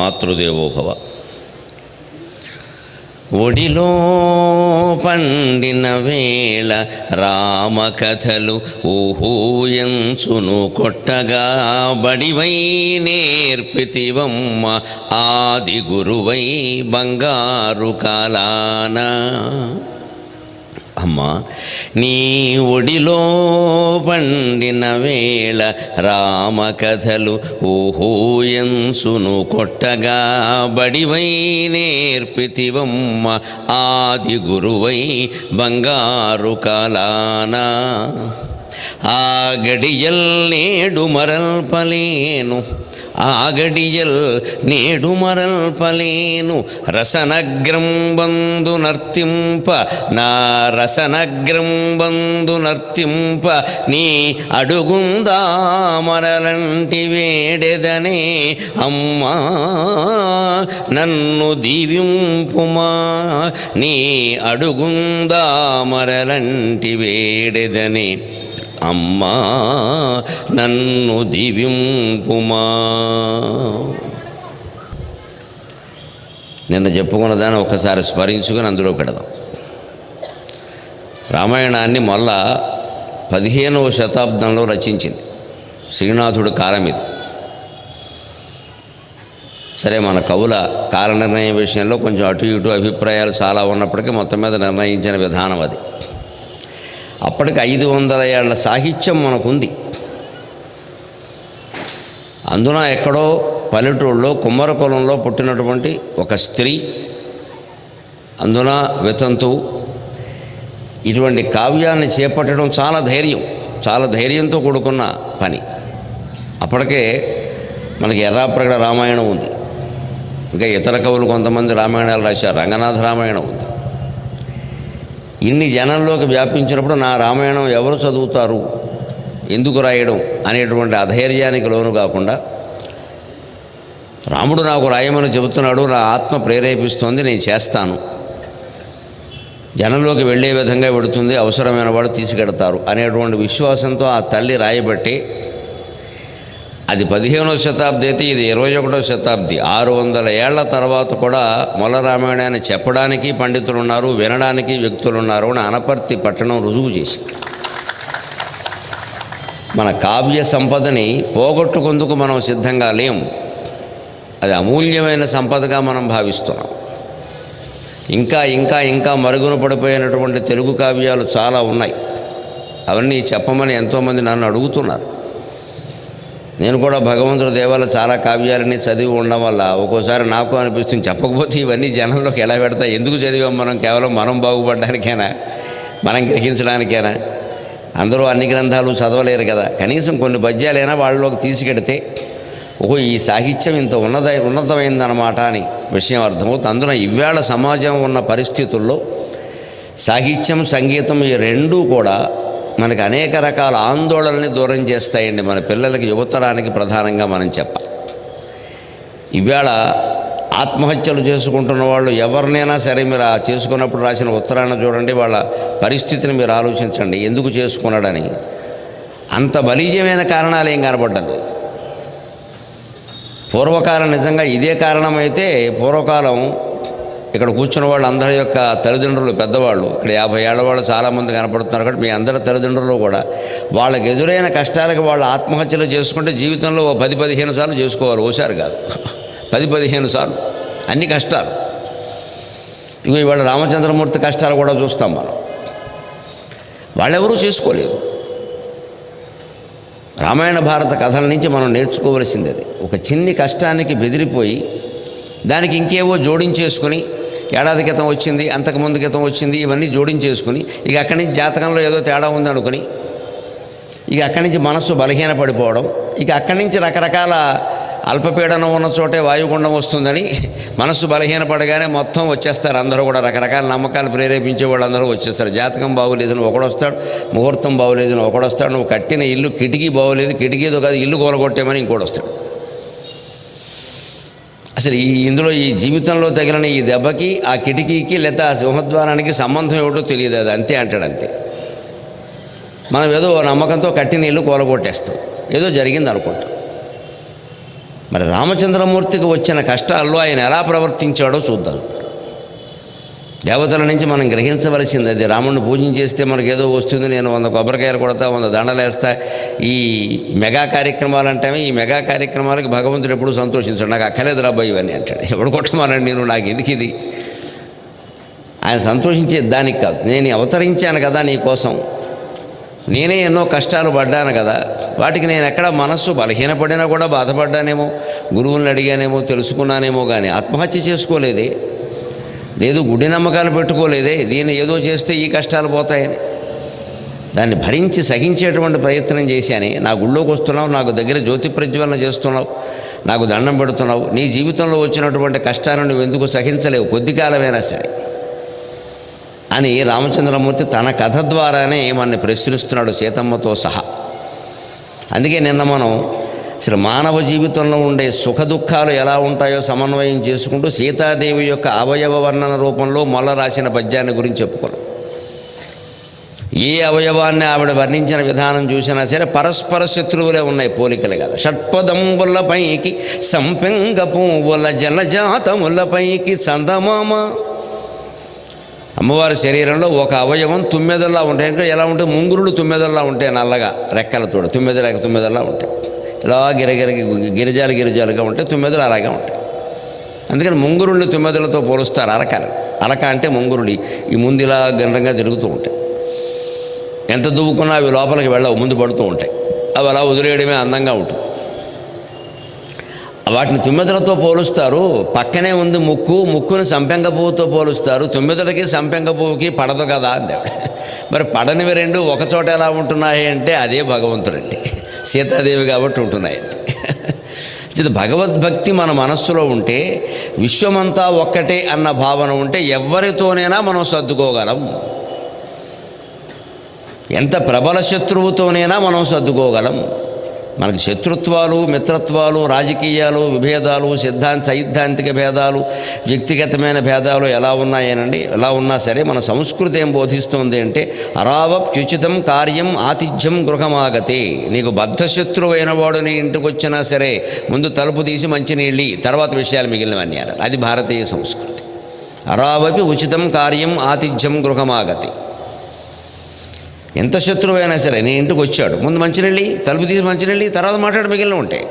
మాతృదేవోభవ. ఒడిలో పండిన వేళ రామకథలు ఊహూయంచును కొట్టగా బడివై నేర్పితివమ్మ ఆది గురువై బంగారు కాలాన. అమ్మా, నీ ఒడిలో పండిన వేళ రామకథలు ఊహూయంచును కొట్టగా బడివై నేర్పితివమ్మ ఆది గురువై బంగారు కాలాన. ఆ గడియల్ నేడు మరల్పలేను, ఆ గడియల్ నేడు మరల్పలేను, రసనగ్రం బందు నర్తింప నా రసనగ్రం బందు నర్తింప నీ అడుగుందా మరలంటి వేడెదనే అమ్మా నన్ను దీవింపుమా. నీ అడుగుందా మరలంటి వేడెదనే అమ్మా నన్ను దీవింపుమా. నిన్న చెప్పుకున్న దాన్ని ఒక్కసారి స్మరించుకొని అందులో పెడదాం. రామాయణాన్ని మళ్ళా 15వ శతాబ్దంలో రచించింది శ్రీనాథుడి కాలం ఇది. సరే, మన కవుల కాల నిర్ణయం విషయంలో కొంచెం అటు ఇటు అభిప్రాయాలు చాలా ఉన్నప్పటికీ మొత్తం మీద నిర్ణయించిన విధానం అది. అప్పటికి 500 ఏళ్ల సాహిత్యం మనకుంది. అందున ఎక్కడో పల్లెటూళ్ళలో కుమ్మర కులంలో పుట్టినటువంటి ఒక స్త్రీ, అందున వితంతువు, ఇటువంటి కావ్యాన్ని చేపట్టడం చాలా ధైర్యంతో కూడుకున్న పని. అప్పటికే మనకి ఎర్రాప్రగడ రామాయణం ఉంది, ఇంకా ఇతర కవులు కొంతమంది రామాయణాలు రాశారు, రంగనాథ రామాయణం ఉంది. ఇన్ని జనంలోకి వ్యాపించినప్పుడు నా రామాయణం ఎవరు చదువుతారు, ఎందుకు రాయడం అనేటువంటి అధైర్యానికి లోను కాకుండా, రాముడు నాకు రాయమని చెబుతున్నాడు, నా ఆత్మ ప్రేరేపిస్తోంది, నేను చేస్తాను, జనంలోకి వెళ్ళే విధంగా వెడుతుంది, అవసరమైన వాడు తీసుకెడతారు అనేటువంటి విశ్వాసంతో ఆ తల్లి రాయబట్టి, అది 15వ శతాబ్ది అయితే ఇది 21వ శతాబ్ది. 600 ఏళ్ల తర్వాత కూడా మొల్ల రామాయణాన్ని చెప్పడానికి పండితులు ఉన్నారు, వినడానికి వ్యక్తులు ఉన్నారు అని అనపర్తి పట్టణం రుజువు చేసి, మన కావ్య సంపదని పోగొట్టుకుందుకు మనం సిద్ధంగా లేము. అది అమూల్యమైన సంపదగా మనం భావిస్తున్నాం. ఇంకా ఇంకా ఇంకా మరుగున పడిపోయినటువంటి తెలుగు కావ్యాలు చాలా ఉన్నాయి. అవన్నీ చెప్పమని ఎంతోమంది నన్ను అడుగుతున్నారు. నేను కూడా భగవంతుడి దేవాల చాలా కావ్యాలని చదివి ఉండడం వల్ల ఒక్కోసారి నాకు అనిపిస్తుంది, చెప్పకపోతే ఇవన్నీ జనంలోకి ఎలా పెడతా, ఎందుకు చదివాం మనం, కేవలం మనం బాగుపడడానికేనా, మనం గ్రహించడానికేనా? అందరూ అన్ని గ్రంథాలు చదవలేరు కదా, కనీసం కొన్ని పద్యాలైనా వాళ్ళలోకి తీసుకెడితే ఈ సాహిత్యం ఇంత ఉన్నతమైందన్నమాట అని విషయం అర్థమవుతుంది. అందున ఇవాళ సమాజం ఉన్న పరిస్థితుల్లో సాహిత్యం, సంగీతం ఈ రెండూ కూడా మనకు అనేక రకాల ఆందోళనని దూరం చేస్తాయండి. మన పిల్లలకి, యువతరానికి ప్రధానంగా మనం చెప్పాలి. ఇవాళ ఆత్మహత్యలు చేసుకుంటున్న వాళ్ళు ఎవరినైనా సరే మీరు చేసుకున్నప్పుడు రాసిన ఉత్తరాన్ని చూడండి, వాళ్ళ పరిస్థితిని మీరు ఆలోచించండి, ఎందుకు చేసుకున్నాడని. అంత బలీయమైన కారణాలు ఏం కనపడ్డది. పూర్వకాలం నిజంగా ఇదే కారణమైతే, పూర్వకాలం ఇక్కడ కూర్చున్న వాళ్ళు అందరి యొక్క తల్లిదండ్రులు పెద్దవాళ్ళు, ఇక్కడ 50 ఏళ్ల వాళ్ళు చాలామంది కనపడుతున్నారు. కాబట్టి మీ అందరి తల్లిదండ్రులు కూడా వాళ్ళకి ఎదురైన కష్టాలకు వాళ్ళు ఆత్మహత్యలు చేసుకుంటే జీవితంలో 10-15 సార్లు చేసుకోవాలి, ఓసారి కాదు, 10-15 సార్లు అన్ని కష్టాలు. ఇవి ఇవాళ రామచంద్రమూర్తి కష్టాలు కూడా చూస్తాం మనం. వాళ్ళెవరూ చేసుకోలేదు. రామాయణ భారత కథల నుంచి మనం నేర్చుకోవలసింది అది. ఒక చిన్ని కష్టానికి బెదిరిపోయి దానికి ఇంకేవో జోడించేసుకుని, ఏడాది క్రితం వచ్చింది, అంతకుముందు క్రితం వచ్చింది, ఇవన్నీ జోడించేసుకుని ఇక అక్కడి నుంచి జాతకంలో ఏదో తేడా ఉందనుకుని ఇక అక్కడి నుంచి మనస్సు బలహీన పడిపోవడం, ఇక అక్కడి నుంచి రకరకాల అల్పపీడనం ఉన్న చోటే వాయుగుండం వస్తుందని మనస్సు బలహీనపడగానే మొత్తం వచ్చేస్తారు. అందరూ కూడా రకరకాల నమ్మకాలు ప్రేరేపించే వాళ్ళందరూ వచ్చేస్తారు. జాతకం బాగోలేదని ఒకడు వస్తాడు, ముహూర్తం బాగోలేదని ఒకడు వస్తాడు, నువ్వు కట్టిన ఇల్లు కిటికీ బాగోలేదు, కిటికీతో కాదు ఇల్లు కూలగొట్టేమని ఇంకోటి వస్తాడు. అసలు ఇందులో ఈ జీవితంలో తగిలిన ఈ దెబ్బకి ఆ కిటికీకి లేదా ఆ సింహద్వారానికి సంబంధం ఏమిటో తెలియదు, అది అంతే అంటాడు, అంతే. మనం ఏదో నమ్మకంతో కట్టిన ఇల్లు కూలగొట్టేస్తాం, ఏదో జరిగింది అనుకుంటాం. మరి రామచంద్రమూర్తికి వచ్చిన కష్టాల్లో ఆయన ఎలా ప్రవర్తించాడో చూద్దాం. దేవతల నుంచి మనం గ్రహించవలసింది అది. రాముడిని పూజన చేస్తే మనకు ఏదో వస్తుంది, నేను 100 కొబ్బరికాయలు కొడతా, 100 దండలేస్తా, ఈ మెగా కార్యక్రమాలు అంటే ఈ మెగా కార్యక్రమాలకి భగవంతుడు ఎప్పుడు సంతోషించాడు. నాకు అక్కలేదు రాబోయే ఇవన్నీ అంటాడు. ఎవడు కొట్టమన్నాడు నేను, నాకు ఎందుకు ఇది? ఆయన సంతోషించే దానికి కాదు, నేను అవతరించాను కదా నీ కోసం, నేనే ఎన్నో కష్టాలు పడ్డాను కదా, వాటికి నేను ఎక్కడ మనస్సు బలహీనపడినా కూడా బాధపడ్డానేమో, గురువులను అడిగానేమో, తెలుసుకున్నానేమో, కానీ ఆత్మహత్య చేసుకోలేదే, లేదు గుడి నమ్మకాలు పెట్టుకోలేదే, దీన్ని ఏదో చేస్తే ఈ కష్టాలు పోతాయని దాన్ని భరించి సహించేటువంటి ప్రయత్నం చేశాను. నా గుళ్ళోకి వస్తున్నావు, నాకు దగ్గర జ్యోతి ప్రజ్వలన చేస్తున్నావు, నాకు దండం పెడుతున్నావు, నీ జీవితంలో వచ్చినటువంటి కష్టాలను నువ్వు ఎందుకు సహించలేవు, కొద్ది కాలమైనా సరే అని రామచంద్రమూర్తి తన కథ ద్వారానే మనని ప్రశ్నిస్తున్నాడు, సీతమ్మతో సహా. అందుకే నిన్న మనం అసలు మానవ జీవితంలో ఉండే సుఖ దుఃఖాలు ఎలా ఉంటాయో సమన్వయం చేసుకుంటూ సీతాదేవి యొక్క అవయవ వర్ణన రూపంలో మొల్ల రాసిన పద్యాన్ని గురించి చెప్పుకున్నాం. ఏ అవయవాన్ని ఆవిడ వర్ణించిన విధానం చూసినా సరే పరస్పర శత్రువులే ఉన్నాయి, పోలికలు కదా. షట్పదంబులపైకి సంపెంగ పువ్వుల జలజాతములపైకి చందమామ. అమ్మవారి శరీరంలో ఒక అవయవం తుమ్మెదల్లా ఉంటాయి. ఇంకా ఎలా ఉంటాయి? ముంగురులు తుమ్మెదల్లా ఉంటాయి, నల్లగా రెక్కలతో తుమ్మెదలా ఉంటాయి. ఇలా గిరిజాలుగా ఉంటాయి, తుమ్మెదలు అలాగే ఉంటాయి. అందుకని ముంగురుళ్ళు తుమ్మెదలతో పోలుస్తారు. అలక అంటే ముంగురుడి ఈ ముందు ఇలా గండ్రంగా తిరుగుతూ ఉంటాయి. ఎంత దువ్వుకున్నా అవి లోపలికి వెళ్ళవు, ముందు పడుతూ ఉంటాయి. అవి అలా వదిలేయడమే అందంగా ఉంటుంది. వాటిని తుమ్మెదలతో పోలుస్తారు. పక్కనే ఉంది ముక్కుని సంపెంగ పువ్వుతో పోలుస్తారు. తుమ్మెదలకి సంపెంగ పువ్వుకి పడదు కదా అంది. మరి పడనివి రెండు ఒకచోట ఎలా ఉంటున్నాయి అంటే అదే భగవంతుడండి, సీతాదేవి కాబట్టి ఉంటున్నాయి. భగవద్భక్తి మన మనస్సులో ఉంటే, విశ్వమంతా ఒక్కటే అన్న భావన ఉంటే ఎవరితోనైనా మనం సర్దుకోగలం. ఎంత ప్రబల శత్రువుతోనైనా మనం సర్దుకోగలం. మనకు శత్రుత్వాలు, మిత్రత్వాలు, రాజకీయాలు, విభేదాలు, సైద్ధాంతిక భేదాలు, వ్యక్తిగతమైన భేదాలు ఎలా ఉన్నాయేనండి, ఎలా ఉన్నా సరే మన సంస్కృతి ఏం బోధిస్తుంది అంటే అరావప్యుచితం కార్యం ఆతిథ్యం గృహమాగతే. నీకు బద్ధశత్రువైన వాడు నీ ఇంటికి వచ్చినా సరే ముందు తలుపు తీసి మంచినీళ్ళి, తర్వాత విషయాలు మిగిలినవన్నీ అన్నారు. అది భారతీయ సంస్కృతి. అరావపి ఉచితం కార్యం ఆతిథ్యం గృహమాగతే. ఎంత శత్రువైనా సరే నీ ఇంటికి వచ్చాడు, ముందు మంచినీళ్ళి, తలుపు తీసి మంచినీళ్ళి, తర్వాత మాట్లాడి మిగిలిన ఉంటాయి.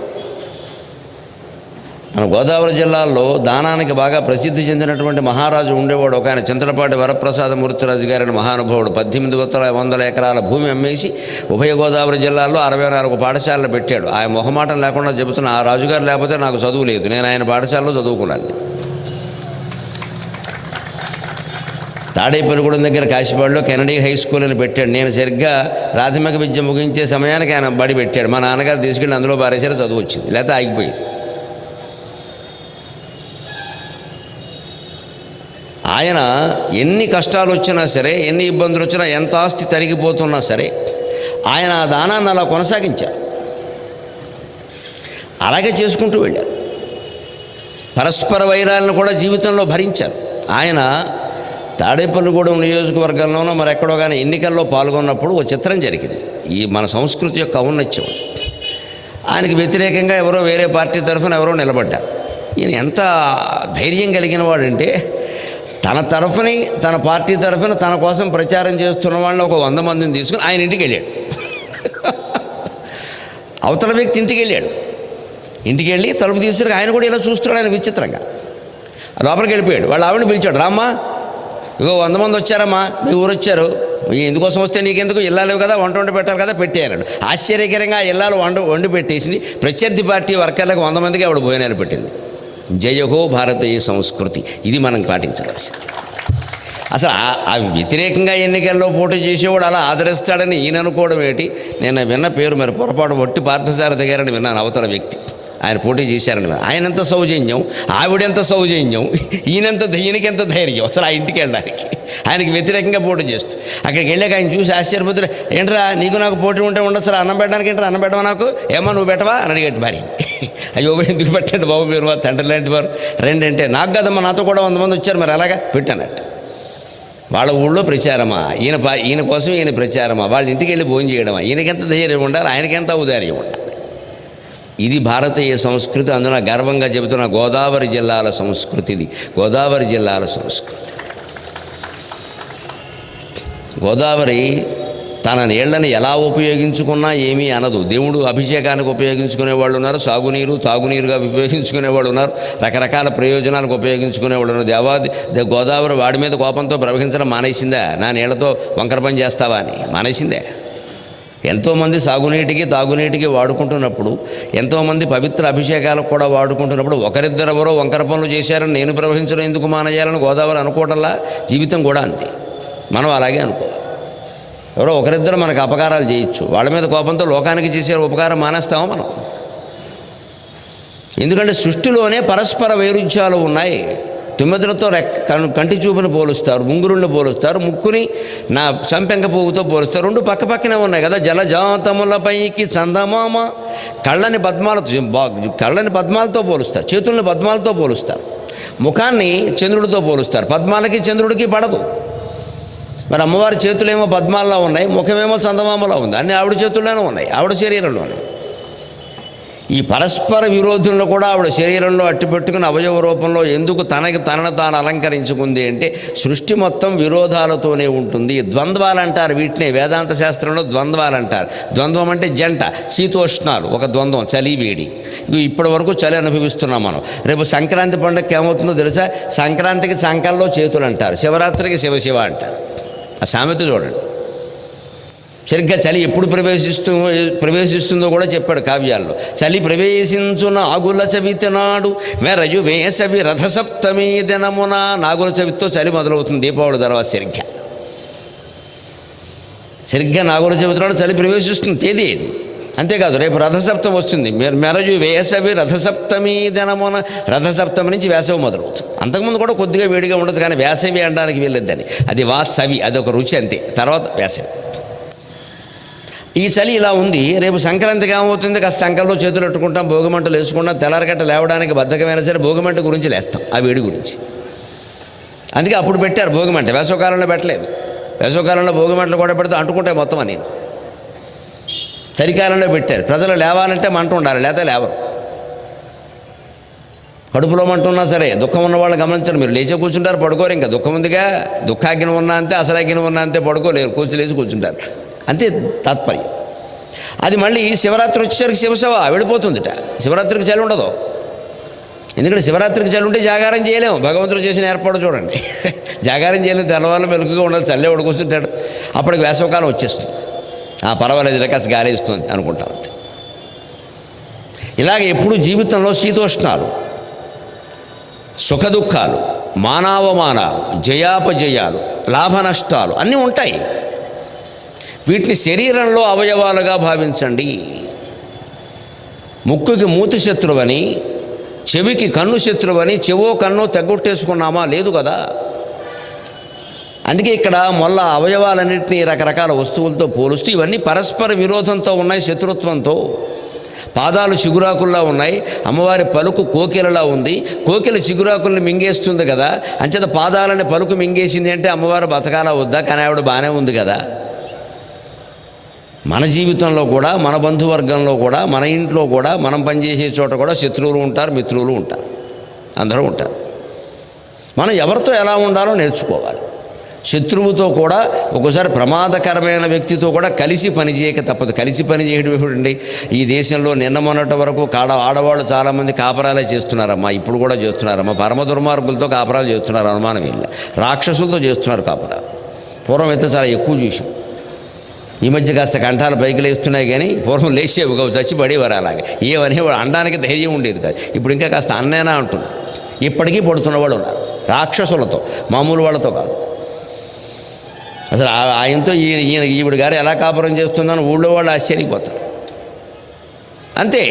మన గోదావరి జిల్లాలో దానానికి బాగా ప్రసిద్ధి చెందినటువంటి మహారాజు ఉండేవాడు ఒక ఆయన, చింతలపాటి వరప్రసాద మూర్తిరాజు గారిని మహానుభావుడు. 1800 ఎకరాల భూమి అమ్మేసి ఉభయ గోదావరి జిల్లాల్లో 64 పాఠశాలలు పెట్టాడు. ఆయన మొహమాటం లేకుండా చెబుతున్న, ఆ రాజుగారు లేకపోతే నాకు చదువు లేదు, నేను ఆయన పాఠశాలలో చదువుకున్నాను. తాడేపల్లిగూడెం దగ్గర కాశీపాడులో కెనడీ హై స్కూల్ అని పెట్టాడు. నేను సరిగ్గా ప్రాథమిక విద్య ముగించే సమయానికి ఆయన బడి పెట్టాడు. మా నాన్నగారు తీసుకెళ్ళి అందులో బారేసారు, చదువు వచ్చింది, లేకపోతే ఆగిపోయింది. ఆయన ఎన్ని కష్టాలు వచ్చినా సరే, ఎన్ని ఇబ్బందులు వచ్చినా, ఎంత ఆస్తి తరిగిపోతున్నా సరే ఆయన ఆ దానాన్ని అలా కొనసాగించారు. అలాగే చేసుకుంటూ వెళ్ళారు. పరస్పర వైరాలను కూడా జీవితంలో భరించారు. ఆయన తాడేపల్లిగూడెం నియోజకవర్గంలోనో మరి ఎక్కడో కానీ ఎన్నికల్లో పాల్గొన్నప్పుడు ఒక చిత్రం జరిగింది. ఈ మన సంస్కృతి యొక్క ఔన్నత్యం. ఆయనకి వ్యతిరేకంగా ఎవరో వేరే పార్టీ తరఫున ఎవరో నిలబడ్డారు. ఈయన ఎంత ధైర్యం కలిగిన వాడంటే, తన తరఫుని, తన పార్టీ తరఫున తన కోసం ప్రచారం చేస్తున్న వాళ్ళని ఒక 100 మందిని తీసుకుని ఆయన ఇంటికి వెళ్ళాడు. అవతల వ్యక్తి ఇంటికి వెళ్ళాడు. ఇంటికి వెళ్ళి తలుపు తీసుకుని ఆయన కూడా ఇలా చూస్తున్నాడు. ఆయన విచిత్రంగా లోపలికి వెళ్ళిపోయాడు. వాళ్ళు ఆవిడని పిలిచాడు, రామ్మా, ఇగో 100 మంది వచ్చారమ్మా, మీ ఊరు వచ్చారు, ఎందుకోసం వస్తే నీకెందుకు, ఇల్లాలేవు కదా, వండి పెట్టాలి కదా, పెట్టేయన్నాడు. ఆశ్చర్యకరంగా ఇల్లాలు వండి పెట్టేసింది. ప్రత్యర్థి పార్టీ వర్కర్లకు 100 మందికి ఆవిడ భోజనాలు పెట్టింది. జయహో భారతీయ సంస్కృతి. ఇది మనం పాటించవలసింది. అసలు ఆ వ్యతిరేకంగా ఎన్నికల్లో పోటీ చేసేవాడు అలా ఆదరిస్తాడని ఈయన అనుకోవడం ఏంటి? నేను విన్న పేరు మరి పొరపాటు ఒట్టి పార్థసారథి గారని విన్నాను. అవతల వ్యక్తి ఆయన పోటీ చేశారని, ఆయన ఎంత సౌజన్యం, ఆవిడెంత సౌజన్యం, ఈయనకెంత ధైర్యం అసలు ఆ ఇంటికి వెళ్ళడానికి, ఆయనకి వ్యతిరేకంగా పోటీ చేస్తూ. అక్కడికి వెళ్ళాక ఆయన చూసి ఆశ్చర్యపోతున్నా, ఏంట్రా నీకు నాకు పోటీ ఉంటే ఉండొచ్చు, అన్నం పెట్టడానికి ఏంట్రా, అన్నం పెట్టవా నాకు, ఏమో నువ్వు పెట్టవా అని అడిగట్టు భార్య. అయ్యో ఎందుకు పెట్టండి బాబు, మీరు మా తండ్రి లాంటి వారు, రెండంటే నాకు కదమ్మా, నాతో కూడా 100 మంది వచ్చారు, మరి అలాగా పెట్టానట్టు. వాళ్ళ ఊళ్ళో ప్రచారమా, ఈయన కోసం ఈయన ప్రచారమా, వాళ్ళ ఇంటికి వెళ్ళి భోజనం చేయడమా, ఈయనకెంత ధైర్యం ఉండాలి, ఆయనకెంత ఔదార్యం ఉండాలి. ఇది భారతీయ సంస్కృతి. అందున గర్వంగా చెబుతున్న గోదావరి జిల్లాల సంస్కృతి ఇది. గోదావరి జిల్లాల సంస్కృతి. గోదావరి తన నీళ్లని ఎలా ఉపయోగించుకున్నా ఏమీ అనదు. దేవుడు అభిషేకానికి ఉపయోగించుకునే వాళ్ళు ఉన్నారు, సాగునీరు తాగునీరుగా ఉపయోగించుకునే వాళ్ళు ఉన్నారు, రకరకాల ప్రయోజనాలకు ఉపయోగించుకునే వాళ్ళు ఉన్నారు. గోదావరి వాడి మీద కోపంతో ప్రవహించడం మానేసిందా? నా నీళ్లతో వంకర పని చేస్తావా అని మానేసిందే. ఎంతోమంది సాగునీటికి తాగునీటికి వాడుకుంటున్నప్పుడు, ఎంతోమంది పవిత్ర అభిషేకాలకు కూడా వాడుకుంటున్నప్పుడు ఒకరిద్దరెవరో వంకర పనులు చేశారని నేను ప్రవహించడం ఎందుకు మానేయాలని గోదావరి అనుకోవటంలా జీవితం కూడా అంతే. మనం అలాగే అనుకోవాలి. ఎవరో ఒకరిద్దరు మనకు అపకారాలు చేయొచ్చు, వాళ్ళ మీద కోపంతో లోకానికి చేసే ఉపకారం మానేస్తామో మనం. ఎందుకంటే సృష్టిలోనే పరస్పర వైరుధ్యాలు ఉన్నాయి. తుమ్మెదలతో కంటి చూపుని పోలుస్తారు, ముంగురుణ్ణి పోలుస్తారు, ముక్కుని నా సంపెంగ పువ్వుతో పోలుస్తారు. రెండు పక్క పక్కనే ఉన్నాయి కదా. జలజాతములపైకి చందమామ కళ్ళని పద్మాలతో పోలుస్తారు, చేతుల్ని పద్మాలతో పోలుస్తారు, ముఖాన్ని చంద్రుడితో పోలుస్తారు. పద్మాలకి చంద్రుడికి పడదు. మరి అమ్మవారి చేతులేమో పద్మాల్లో ఉన్నాయి, ముఖమేమో చందమామలో ఉంది. అన్నీ ఆవిడ చేతుల్లోనే ఉన్నాయి, ఆవిడ శరీరంలోనే. ఈ పరస్పర విరోధులను కూడా ఆవిడ శరీరంలో అట్టిపెట్టుకుని అవయవ రూపంలో ఎందుకు తనను తాను అలంకరించుకుంది అంటే సృష్టి మొత్తం విరోధాలతోనే ఉంటుంది. ద్వంద్వాలు అంటారు వీటినే. వేదాంత శాస్త్రంలో ద్వంద్వాలు అంటారు. ద్వంద్వం అంటే జంట, శీతోష్ణాలు ఒక ద్వంద్వం, చలి వేడి. ఇప్పటి వరకు చలి అనుభవిస్తున్నాం మనం. రేపు సంక్రాంతి పండుగకి ఏమవుతుందో తెలుసా? సంక్రాంతికి సంకల్లో చేతులు అంటారు, శివరాత్రికి శివ అంటారు. ఆ సామెత చూడండి. సరిగ్గా చలి ఎప్పుడు ప్రవేశిస్తుందో కూడా చెప్పాడు కావ్యాల్లో. చలి ప్రవేశించున ఆగుల చవితి నాడు మెరయు వేసవి రథసప్తమి దినమున. నాగుల చవితితో చలి మొదలవుతుంది దీపావళి తర్వాత. సరిగ్గా నాగుల చవితి నాడు చలి ప్రవేశిస్తుంది. తేదీ ఇది. అంతేకాదు రేపు రథసప్తమి వస్తుంది. మెరయు వేసవి రథసప్తమి దినమున. రథసప్తమి నుంచి వేసవి మొదలవుతుంది. అంతకుముందు కూడా కొద్దిగా వేడిగా ఉండదు, కానీ వేసవి అనడానికి వెళ్ళొద్దని. అది వాత్సవి, అదొక రుచి అంతే. తర్వాత వేసవి. ఈ చలి ఇలా ఉంది. రేపు సంక్రాంతికి ఏమవుతుంది? కాస్త సంకల్లో చేతులు పెట్టుకుంటాం, భోగిమంటలు వేసుకుంటాం. తెల్లారగట్ట లేవడానికి బద్ధకమైన సరే భోగిమంట గురించి లేస్తాం, ఆ వేడి గురించి. అందుకే అప్పుడు పెట్టారు భోగిమంట. వేసవకాలంలో పెట్టలేదు. వేసవకాలంలో భోగిమంటలు కూడా పెడితే అంటుకుంటాయి మొత్తం అని. చలికాలంలో పెట్టారు. ప్రజలు లేవాలంటే మంట ఉండాలి, లేకపోతే లేవరు. కడుపులో మంట ఉన్నా సరే దుఃఖం ఉన్న వాళ్ళు గమనించండి. మీరు లేచే కూర్చుంటారు, పడుకోరు. ఇంకా దుఃఖం ఉందిగా, దుఃఖాగ్ని ఉన్నా అంతే, అసలాగ్ని ఉన్నా అంతే, పడుకోలేరు, లేచి కూర్చుంటారు. అంతే తాత్పర్యం. అది మళ్ళీ శివరాత్రి వచ్చేసరికి శివసభ వెళ్ళిపోతుందిట. శివరాత్రికి చలి ఉండదు. ఎందుకంటే శివరాత్రికి చలి ఉంటే జాగారం చేయలేము. భగవంతుడు చేసిన ఏర్పాటు చూడండి. జాగారం చేయలేము, తెల్లవాళ్ళు మెలుగుగా ఉండాలి, చల్లే ఉడుకొస్తుంటాడు. అప్పటికి వేసవకాలం వచ్చేస్తుంది. పర్వాలేదు, కాస్త గాలి ఇస్తుంది అనుకుంటాం అంతే. ఇలాగ ఎప్పుడు జీవితంలో శీతోష్ణాలు, సుఖదుఖాలు, మానావమానాలు, జయాపజయాలు, లాభ నష్టాలు అన్నీ ఉంటాయి. వీటిని శరీరంలో అవయవాలుగా భావించండి. ముక్కుకి మూతి శత్రువని, చెవికి కన్ను శత్రువని చెవో కన్నో తెగొట్టేసుకున్నామా? లేదు కదా. అందుకే ఇక్కడ మొల్ల అవయవాలన్నింటినీ రకరకాల వస్తువులతో పోలుస్తూ ఇవన్నీ పరస్పర విరోధంతో ఉన్నాయి, శత్రుత్వంతో. పాదాలు చిగురాకుల్లా ఉన్నాయి, అమ్మవారి పలుకు కోకిలలా ఉంది. కోకిల చిగురాకుల్ని మింగేస్తుంది కదా, అంచేత పాదాలని పలుకు మింగేసింది అంటే అమ్మవారు బతకాలా వద్దా? కానీ ఆవిడ బాగానే ఉంది కదా. మన జీవితంలో కూడా, మన బంధువర్గంలో కూడా, మన ఇంట్లో కూడా, మనం పనిచేసే చోట కూడా శత్రువులు ఉంటారు, మిత్రులు ఉంటారు, అందరూ ఉంటారు. మనం ఎవరితో ఎలా ఉండాలో నేర్చుకోవాలి. శత్రువుతో కూడా, ఒక్కోసారి ప్రమాదకరమైన వ్యక్తితో కూడా కలిసి పనిచేయక తప్పదు. కలిసి పని చేయడం ఏమిటండి? ఈ దేశంలో నిన్న మొన్నటి వరకు ఆడవాళ్ళు చాలామంది కాపరాలే చేస్తున్నారమ్మా, ఇప్పుడు కూడా చేస్తున్నారమ్మా. పరమ దుర్మార్గులతో కాపరాలు చేస్తున్నారు, అనుమానం ಇಲ್ಲ. రాక్షసులతో చేస్తున్నారు కాపరాలు. పూర్వం అయితే చాలా ఎక్కువ చూసాం. ఈ మధ్య కాస్త కంఠాలు పైకి లేస్తున్నాయి, కానీ పూర్వం లేచేవి కావు, చచ్చి పడేవారు. అలాగే ఏమనేవాడు, అనడానికి ధైర్యం ఉండేది కాదు. ఇప్పుడు ఇంకా కాస్త అన్నేనా అంటున్నారు. ఇప్పటికీ పడుతున్న వాళ్ళు ఉన్నారు, రాక్షసులతో, మామూలు వాళ్ళతో కాదు. అసలు ఆయనతో ఈవిడ గారు ఎలా కాపురం చేస్తుందని ఊళ్ళో వాళ్ళు ఆశ్చర్యపోతారు. అంతే,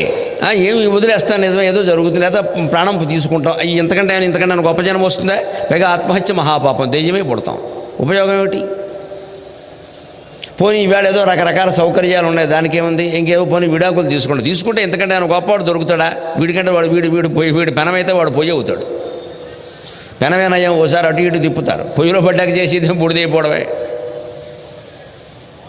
ఏమి వదిలేస్తాను, నిజమే ఏదో జరుగుతుంది, లేదా ప్రాణం తీసుకుంటాం. ఇంతకంటే ఇంతకంటే గొప్ప జనం వస్తుందా? పైగా ఆత్మహత్య మహాపాపం, దెయ్యమే పుడతాం. ఉపయోగం ఏమిటి? పోనీ ఈవేళ ఏదో రకరకాల సౌకర్యాలు ఉన్నాయి, దానికి ఏముంది? ఇంకేవో పోనీ విడాకులు తీసుకుంటే ఎంతకంటే ఆయన గొప్పవాడు దొరుకుతాడా? వీడికంటే వీడి పెనమైతే వాడు పొయ్యి అవుతాడు. పెనమేనయ్యాం ఓసారి అటు ఇటు తిప్పుతారు, పొయ్యిలో పడ్డాక చేసేది బుడిదైపోవడమే.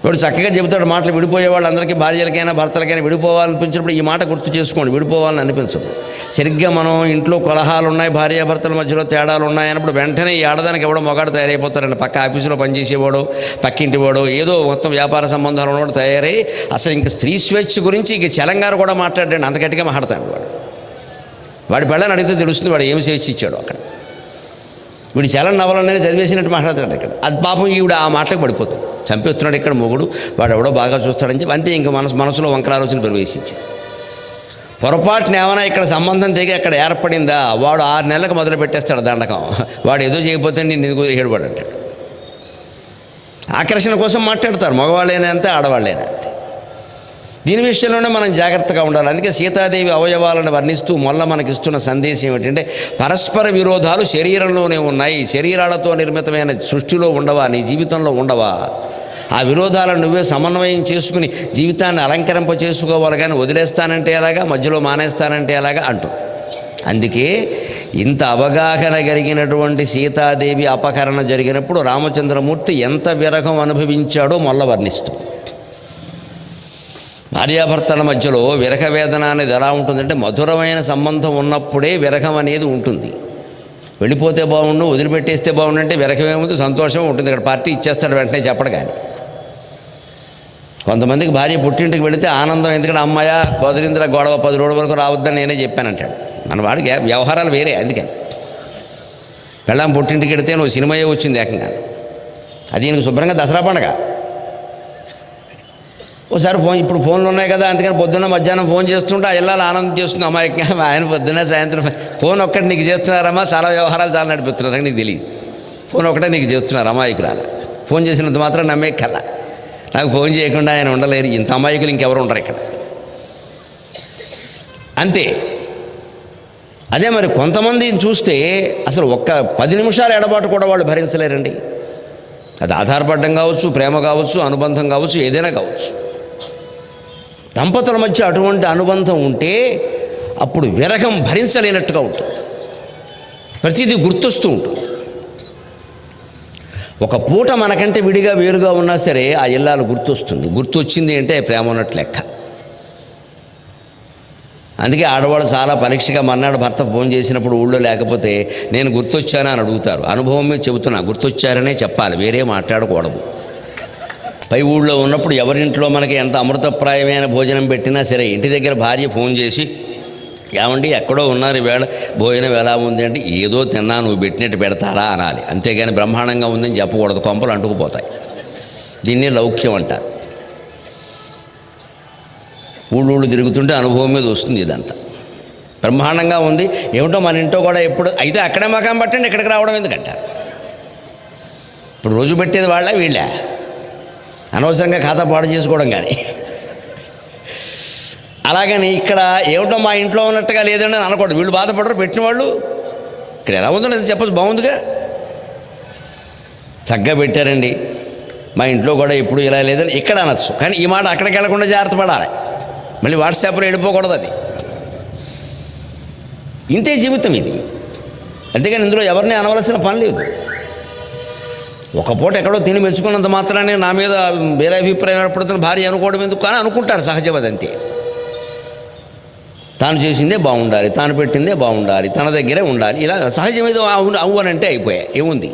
వాడు చక్కగా చెబుతాడు మాటలు. విడిపోయే వాళ్ళందరికీ, భార్యలకైనా భర్తలకైనా విడిపోవాలనిపించినప్పుడు ఈ మాట గుర్తు చేసుకోండి, విడిపోవాలని అనిపించదు. సరిగ్గా మనం ఇంట్లో కలహాలు ఉన్నాయి, భార్యాభర్తల మధ్యలో తేడాలు ఉన్నాయి అన్నప్పుడు వెంటనే ఈ ఆడదానికి ఎవడో మొగాడు తయారైపోతారండి. పక్క ఆఫీసులో పనిచేసేవాడు, పక్కింటి వాడు, ఏదో మొత్తం వ్యాపార సంబంధాలు ఉన్నవాడు తయారై అసలు ఇంక స్త్రీ స్వేచ్ఛ గురించి ఇక తెలంగాణ కూడా మాట్లాడండి, అంత గట్టిగా మాట్లాడతాడు వాడు. వాడి పెళ్ళని అడిగితే తెలుస్తుంది వాడు ఏమి స్వేచ్ఛ ఇచ్చాడు అక్కడ. వీడు చలన నవలనేది చదివేసినట్టు మాట్లాడతాడు ఇక్కడ. అది పాపం ఈవిడ ఆ మాటలకు పడిపోతుంది. చంపేస్తున్నాడు ఇక్కడ మొగుడు, వాడు ఎవడో బాగా చూస్తాడని చెప్పి అంతే. ఇంకా మనసులో వంకర ఆలోచన ప్రవేశించింది. పొరపాటున ఏమైనా ఇక్కడ సంబంధం తెగి అక్కడ ఏర్పడిందా, వాడు 6 నెలలకు మొదలు పెట్టేస్తాడు దండకం. వాడు ఏదో చేయకపోతే నేను ఎందుకు ఏడుపడు అంటాడు. ఆకర్షణ కోసం మాట్లాడతారు, మగవాళ్ళైనా అంతే, ఆడవాళ్ళైనా అంతే. దీని విషయంలోనే మనం జాగ్రత్తగా ఉండాలి. అందుకే సీతాదేవి అవయవాలను వర్ణిస్తూ మొల్ల మనకిస్తున్న సందేశం ఏమిటంటే, పరస్పర విరోధాలు శరీరంలోనే ఉన్నాయి. శరీరాలతో నిర్మితమైన సృష్టిలో ఉండవా, నీ జీవితంలో ఉండవా? ఆ విరోధాలను నువ్వే సమన్వయం చేసుకుని జీవితాన్ని అలంకరింప చేసుకోవాలి, కానీ వదిలేస్తానంటే ఎలాగా, మధ్యలో మానేస్తానంటే ఎలాగా అంటూ. అందుకే ఇంత అవగాహన కలిగినటువంటి సీతాదేవి అపహరణ జరిగినప్పుడు రామచంద్రమూర్తి ఎంత విరహం అనుభవించాడో మొల్ల వర్ణిస్తూ. భార్యాభర్తల మధ్యలో విరహ వేదన అనేది ఎలా ఉంటుందంటే, మధురమైన సంబంధం ఉన్నప్పుడే విరహం అనేది ఉంటుంది. వెళ్ళిపోతే బాగుండు, వదిలిపెట్టేస్తే బాగుండు అంటే విరహం ఏముంది, సంతోషం ఉంటుంది. ఇక్కడ పార్టీ ఇచ్చేస్తాడు వెంటనే చెప్పడు. కానీ కొంతమందికి భార్య పుట్టింటికి వెళితే ఆనందం, ఎందుకంటే అమ్మాయ వదిలిందిరా గొడవ 10 రోజుల వరకు రావద్దని నేనే చెప్పానంటాడు. మన వాడికి వ్యవహారాలు వేరే. అందుకని వెళ్ళాం పుట్టింటికి వెళితే నువ్వు సినిమాయే వచ్చింది ఏకంగా. అది ఈయనకు శుభ్రంగా దసరా పండగ. ఒకసారి ఇప్పుడు ఫోన్లు ఉన్నాయి కదా, అందుకని పొద్దున్న మధ్యాహ్నం ఫోన్ చేస్తుంటే ఆ ఇళ్ళలో ఆనందం చేస్తుంది అమాయకంగా. ఆయన పొద్దున్న సాయంత్రం ఫోన్ ఒక్కటి నీకు చేస్తున్నారమ్మా, చాలా వ్యవహారాలు చాలా నడిపిస్తున్నారు, నీకు తెలియదు. ఫోన్ ఒకటే నీకు చేస్తున్నారు అమాయకురాలు. ఫోన్ చేసినంత మాత్రం నమ్మే కల. నాకు ఫోన్ చేయకుండా ఆయన ఉండలేరు. ఇంత అమాయకులు ఇంకెవరు ఉండరు ఇక్కడ. అంతే. అదే మరి కొంతమందిని చూస్తే అసలు ఒక్క 10 నిమిషాలు ఎడబాటు కూడా వాళ్ళు భరించలేరండి. అది ఆధారపడడం కావచ్చు, ప్రేమ కావచ్చు, అనుబంధం కావచ్చు, ఏదైనా కావచ్చు. దంపతుల మధ్య అటువంటి అనుబంధం ఉంటే అప్పుడు విరహం భరించలేనట్టుగా ఉంటుంది. ప్రతిదీ గుర్తొస్తూ ఉంటుంది. ఒక పూట మనకంటే విడిగా వేరుగా ఉన్నా సరే ఆ ఇల్లాలు గుర్తొస్తుంది. గుర్తొచ్చింది అంటే ప్రేమ ఉన్నట్లు లెక్క. అందుకే ఆడవాళ్ళు చాలా పరీక్షగా మర్నాడు భర్త ఫోన్ చేసినప్పుడు ఊళ్ళో లేకపోతే నేను గుర్తొచ్చానా అని అడుగుతారు. అనుభవం మీద చెబుతున్నా, గుర్తొచ్చారనే చెప్పాలి, వేరే మాట్లాడకూడదు. పై ఊళ్ళో ఉన్నప్పుడు ఎవరింట్లో మనకి ఎంత అమృతప్రాయమైన భోజనం పెట్టినా సరే ఇంటి దగ్గర భార్య ఫోన్ చేసి, ఏమండి ఎక్కడో ఉన్నారు ఈవేళ, భోజనం ఎలా ఉంది అంటే, ఏదో తిన్నా నువ్వు పెట్టినట్టు పెడతారా అనాలి. అంతేగాని బ్రహ్మాండంగా ఉందని చెప్పకూడదు, కొంపలు అంటుకుపోతాయి. దీన్ని లౌక్యం అంటారు. ఊళ్ళూళ్ళు తిరుగుతుంటే అనుభవం మీద వస్తుంది ఇదంతా. బ్రహ్మాండంగా ఉంది, ఏమిటో మన ఇంట్లో కూడా ఎప్పుడు అయితే అక్కడే మకాం పట్టండి, ఇక్కడికి రావడం ఎందుకంటారు. ఇప్పుడు రోజు పెట్టేది వాళ్ళ వీళ్ళ, అనవసరంగా ఖాతా పాడు చేసుకోవడం. కానీ అలాగని ఇక్కడ ఏమిటో మా ఇంట్లో ఉన్నట్టుగా లేదండి అని అనకూడదు. వీళ్ళు బాధపడరు, పెట్టిన వాళ్ళు. ఇక్కడ ఎలా ఉందో లేదు చెప్పచ్చు, బాగుందిగా, చక్కగా పెట్టారండి, మా ఇంట్లో కూడా ఎప్పుడు ఇలా లేదని ఇక్కడ అనొచ్చు. కానీ ఈ మాట అక్కడికి వెళ్ళకుండా జాగ్రత్త పడాలి, మళ్ళీ వాట్సాప్లో వెళ్ళిపోకూడదు. అది ఇంతే జీవితం ఇది. అంతేగాని ఇందులో ఎవరిని అనవలసిన పని లేదు. ఒక పూట ఎక్కడో తిని మెచ్చుకున్నంత మాత్రాన్ని నా మీద వేరే అభిప్రాయం ఏర్పడుతున్న భార్య అనుకోవడం ఎందుకు కానీ అనుకుంటారు, సహజం అదంతే. తాను చేసిందే బాగుండాలి, తాను పెట్టిందే బాగుండాలి, తన దగ్గరే ఉండాలి, ఇలా సహజం ఏదో అవు అని అంటే అయిపోయాయి. ఏముంది,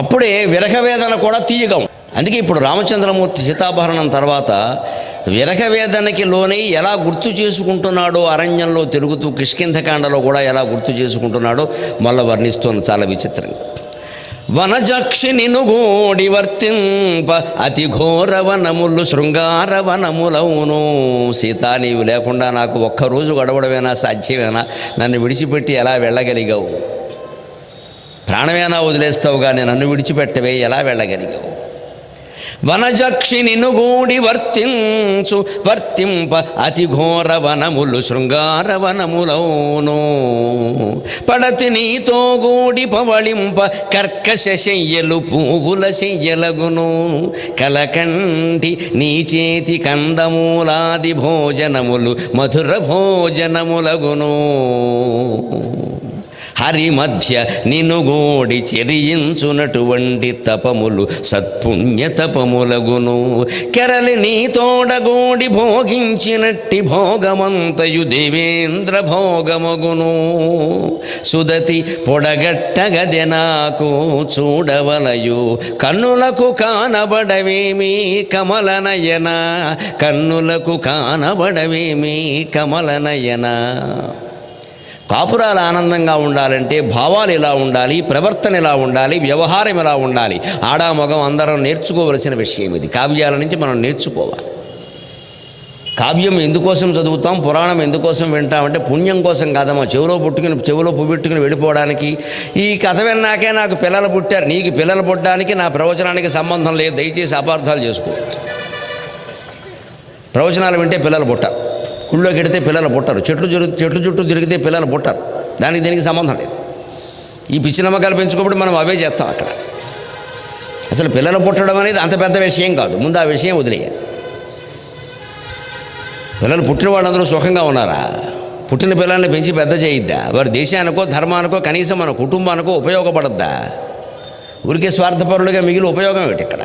అప్పుడే విరహవేదన కూడా తీయగా. అందుకే ఇప్పుడు రామచంద్రమూర్తి సీతాపహరణం తర్వాత విరహవేదనకి లోనై ఎలా గుర్తు చేసుకుంటున్నాడో, అరణ్యంలో తిరుగుతూ కిష్కింధకాండలో కూడా ఎలా గుర్తు చేసుకుంటున్నాడో మళ్ళీ వర్ణిస్తోంది చాలా విచిత్రంగా. వనజక్షి నినుగోడి వర్తింప అతి ఘోరవనములు శృంగారవనములవును. సీతా, నీవు లేకుండా నాకు ఒక్కరోజు గడవడమేనా సాధ్యమేనా? నన్ను విడిచిపెట్టి ఎలా వెళ్ళగలిగావు? ప్రాణమేనా వదిలేస్తావుగా, నన్ను విడిచిపెట్టవే, ఎలా వెళ్ళగలిగావు? వనజక్షి నినుగూడి వర్తింప అతి ఘోర వనములు శృంగారవనములౌను. పడతి నీతో గూడి పవళింప కర్కశ శయ్యలు పువ్వుల శయ్యలగును. కలకంటి నీ చేతి కందమూలాది భోజనములు మధుర భోజనములగును. హరి మధ్య నిన్ను గోడి చెరియించునటువంటి తపములు సత్పుణ్య తపములగును. కెరలి నీ తోడగోడి భోగించినట్టి భోగమంతయు దేవేంద్ర భోగమగును. సుదతి పొడగట్టగదె నాకు చూడవలయు కన్నులకు కానబడవేమి కమలనయన, కన్నులకు కానబడవేమి కమలనయన. కాపురాలు ఆనందంగా ఉండాలంటే భావాలు ఇలా ఉండాలి, ప్రవర్తన ఇలా ఉండాలి, వ్యవహారం ఇలా ఉండాలి. ఆడా మగం అందరం నేర్చుకోవలసిన విషయం ఇది. కావ్యాల నుంచి మనం నేర్చుకోవాలి. కావ్యం ఎందుకోసం చదువుతాం, పురాణం ఎందుకోసం వింటామంటే పుణ్యం కోసం కాదమ్మా. చెవిలో పువ్వెట్టుకుని వెళ్ళిపోవడానికి. ఈ కథ విన్నాకే నాకు పిల్లలు పుట్టారు, నీకు పిల్లలు పుట్టడానికి నా ప్రవచనానికి సంబంధం లేదు. దయచేసి అపార్థాలు చేసుకోవచ్చు. ప్రవచనాలు వింటే పిల్లలు పుట్టారు, గుళ్ళోకి వెడితే పిల్లలు పుట్టరు, చెట్లు చుట్టూ తిరిగితే పిల్లలు పుట్టరు. దానికి దీనికి సంబంధం లేదు. ఈ పిచ్చి నమ్మకాలు పెంచుకోబడి మనం అవే చేస్తాం అక్కడ. అసలు పిల్లలు పుట్టడం అనేది అంత పెద్ద విషయం కాదు. ముందు ఆ విషయం వదిలేయాలి. పిల్లలు పుట్టిన వాళ్ళందరూ సుఖంగా ఉన్నారా? పుట్టిన పిల్లల్ని పెంచి పెద్ద చేయిద్దా? వారి దేశానికో ధర్మానికో కనీసం మన కుటుంబానికో ఉపయోగపడద్దా? ఊరికే స్వార్థపరులుగా మిగిలి ఉపయోగం ఏమిటి ఇక్కడ?